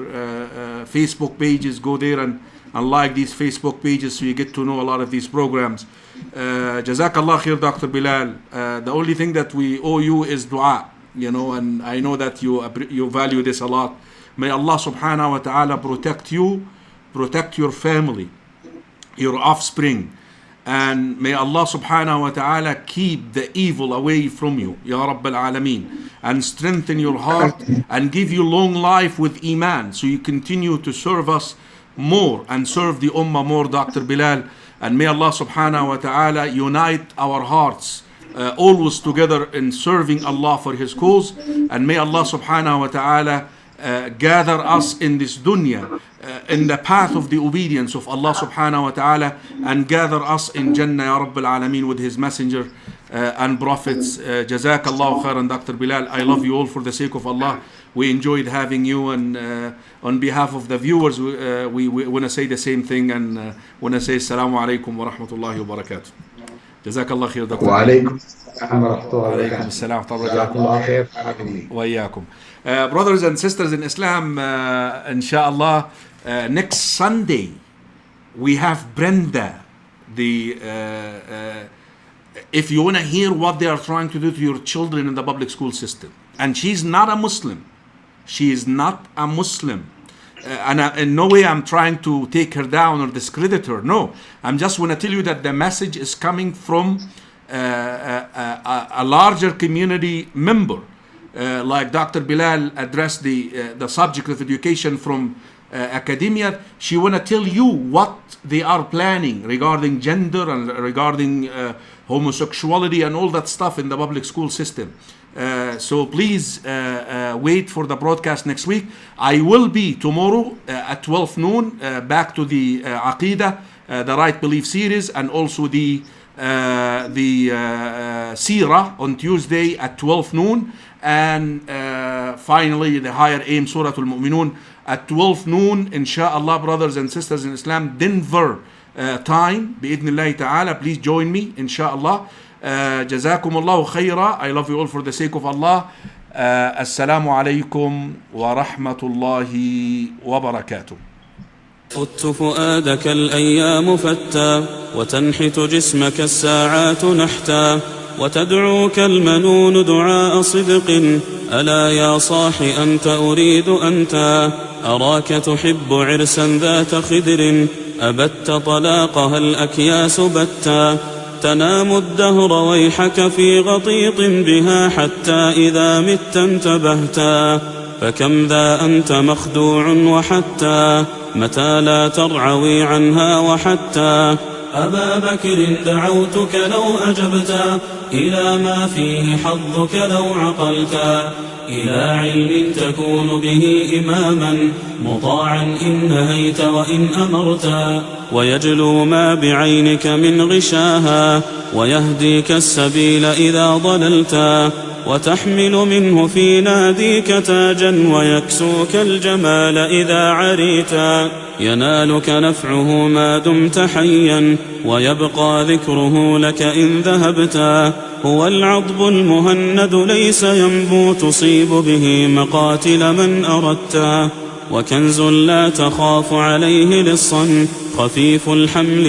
Facebook pages. Go there and like these Facebook pages so you get to know a lot of these programs. Jazakallah khair, Dr. Bilal. The only thing that we owe you is dua, and I know that you value this a lot. May Allah subhanahu wa ta'ala protect you, protect your family, your offspring, and may Allah subhanahu wa ta'ala keep the evil away from you, Ya Rabbil Alameen, and strengthen your heart and give you long life with Iman, so you continue to serve us more and serve the Ummah more, Dr. Bilal. And may Allah subhanahu wa ta'ala unite our hearts always together in serving Allah for His cause. And may Allah subhanahu wa ta'ala gather us in this dunya in the path of the obedience of Allah subhanahu wa ta'ala, and gather us in Jannah, Ya Rabbil Alameen, with His messenger and prophets. Jazakallahu khairan, Dr. Bilal. I love you all for the sake of Allah. We enjoyed having you, and on behalf of the viewers, we want to say the same thing, and want to say Assalamu alaikum wa rahmatullahi wa barakatuh. Jazakallah khair, Dr. Wa alaikum assalam wa rahmatullahi wa assalam wa barakatuh. barakatuh. Wa iyaakum. Brothers and sisters in Islam, inshallah, next Sunday we have Brenda. If you want to hear what they are trying to do to your children in the public school system, and she's not a Muslim. She is not a Muslim. And in no way I'm trying to take her down or discredit her. No, I'm just want to tell you that the message is coming from a larger community member. Like Dr. Bilal addressed the subject of education from academia. She want to tell you what they are planning regarding gender and regarding homosexuality and all that stuff in the public school system. So please wait for the broadcast next week. I will be tomorrow at 12 noon back to the Aqidah, the Right Belief series, and also the Seerah on Tuesday at 12 noon, and finally the Higher Aim Surah Al-Mu'minun at 12 noon, inshallah, brothers and sisters in Islam, Denver time, bi'idhnillahi ta'ala. Please join me, inshallah. Jazakumullahu khaira. I love you all for the sake of Allah. Assalamu alaikum wa rahmatullahi wa barakatuh. فت فؤادك الأيام فتى وتنحت جسمك الساعات نحتا وتدعوك المنون دعاء صدق ألا يا صاح أنت أريد أنت أراك تحب عرسا ذات خدر أبت طلاقها الأكياس بتا تنام الدهر ويحك في غطيط بها حتى إذا مت انتبهتا فكم ذا أنت مخدوع وحتى متى لا ترعوي عنها وحتى أبا بكر دعوتك لو أجبتا إلى ما فيه حظك لو عقلتا إلى علم تكون به إماما مطاعا إن نهيت وإن أمرتا ويجلو ما بعينك من غشاها ويهديك السبيل إذا ضللتا وتحمل منه في ناديك تاجا ويكسوك الجمال إذا عريتا ينالك نفعه ما دمت حيا ويبقى ذكره لك إن ذهبتا هو العضب المهند ليس ينبو تصيب به مقاتل من أردتا وكنز لا تخاف عليه لصا خفيف الحمل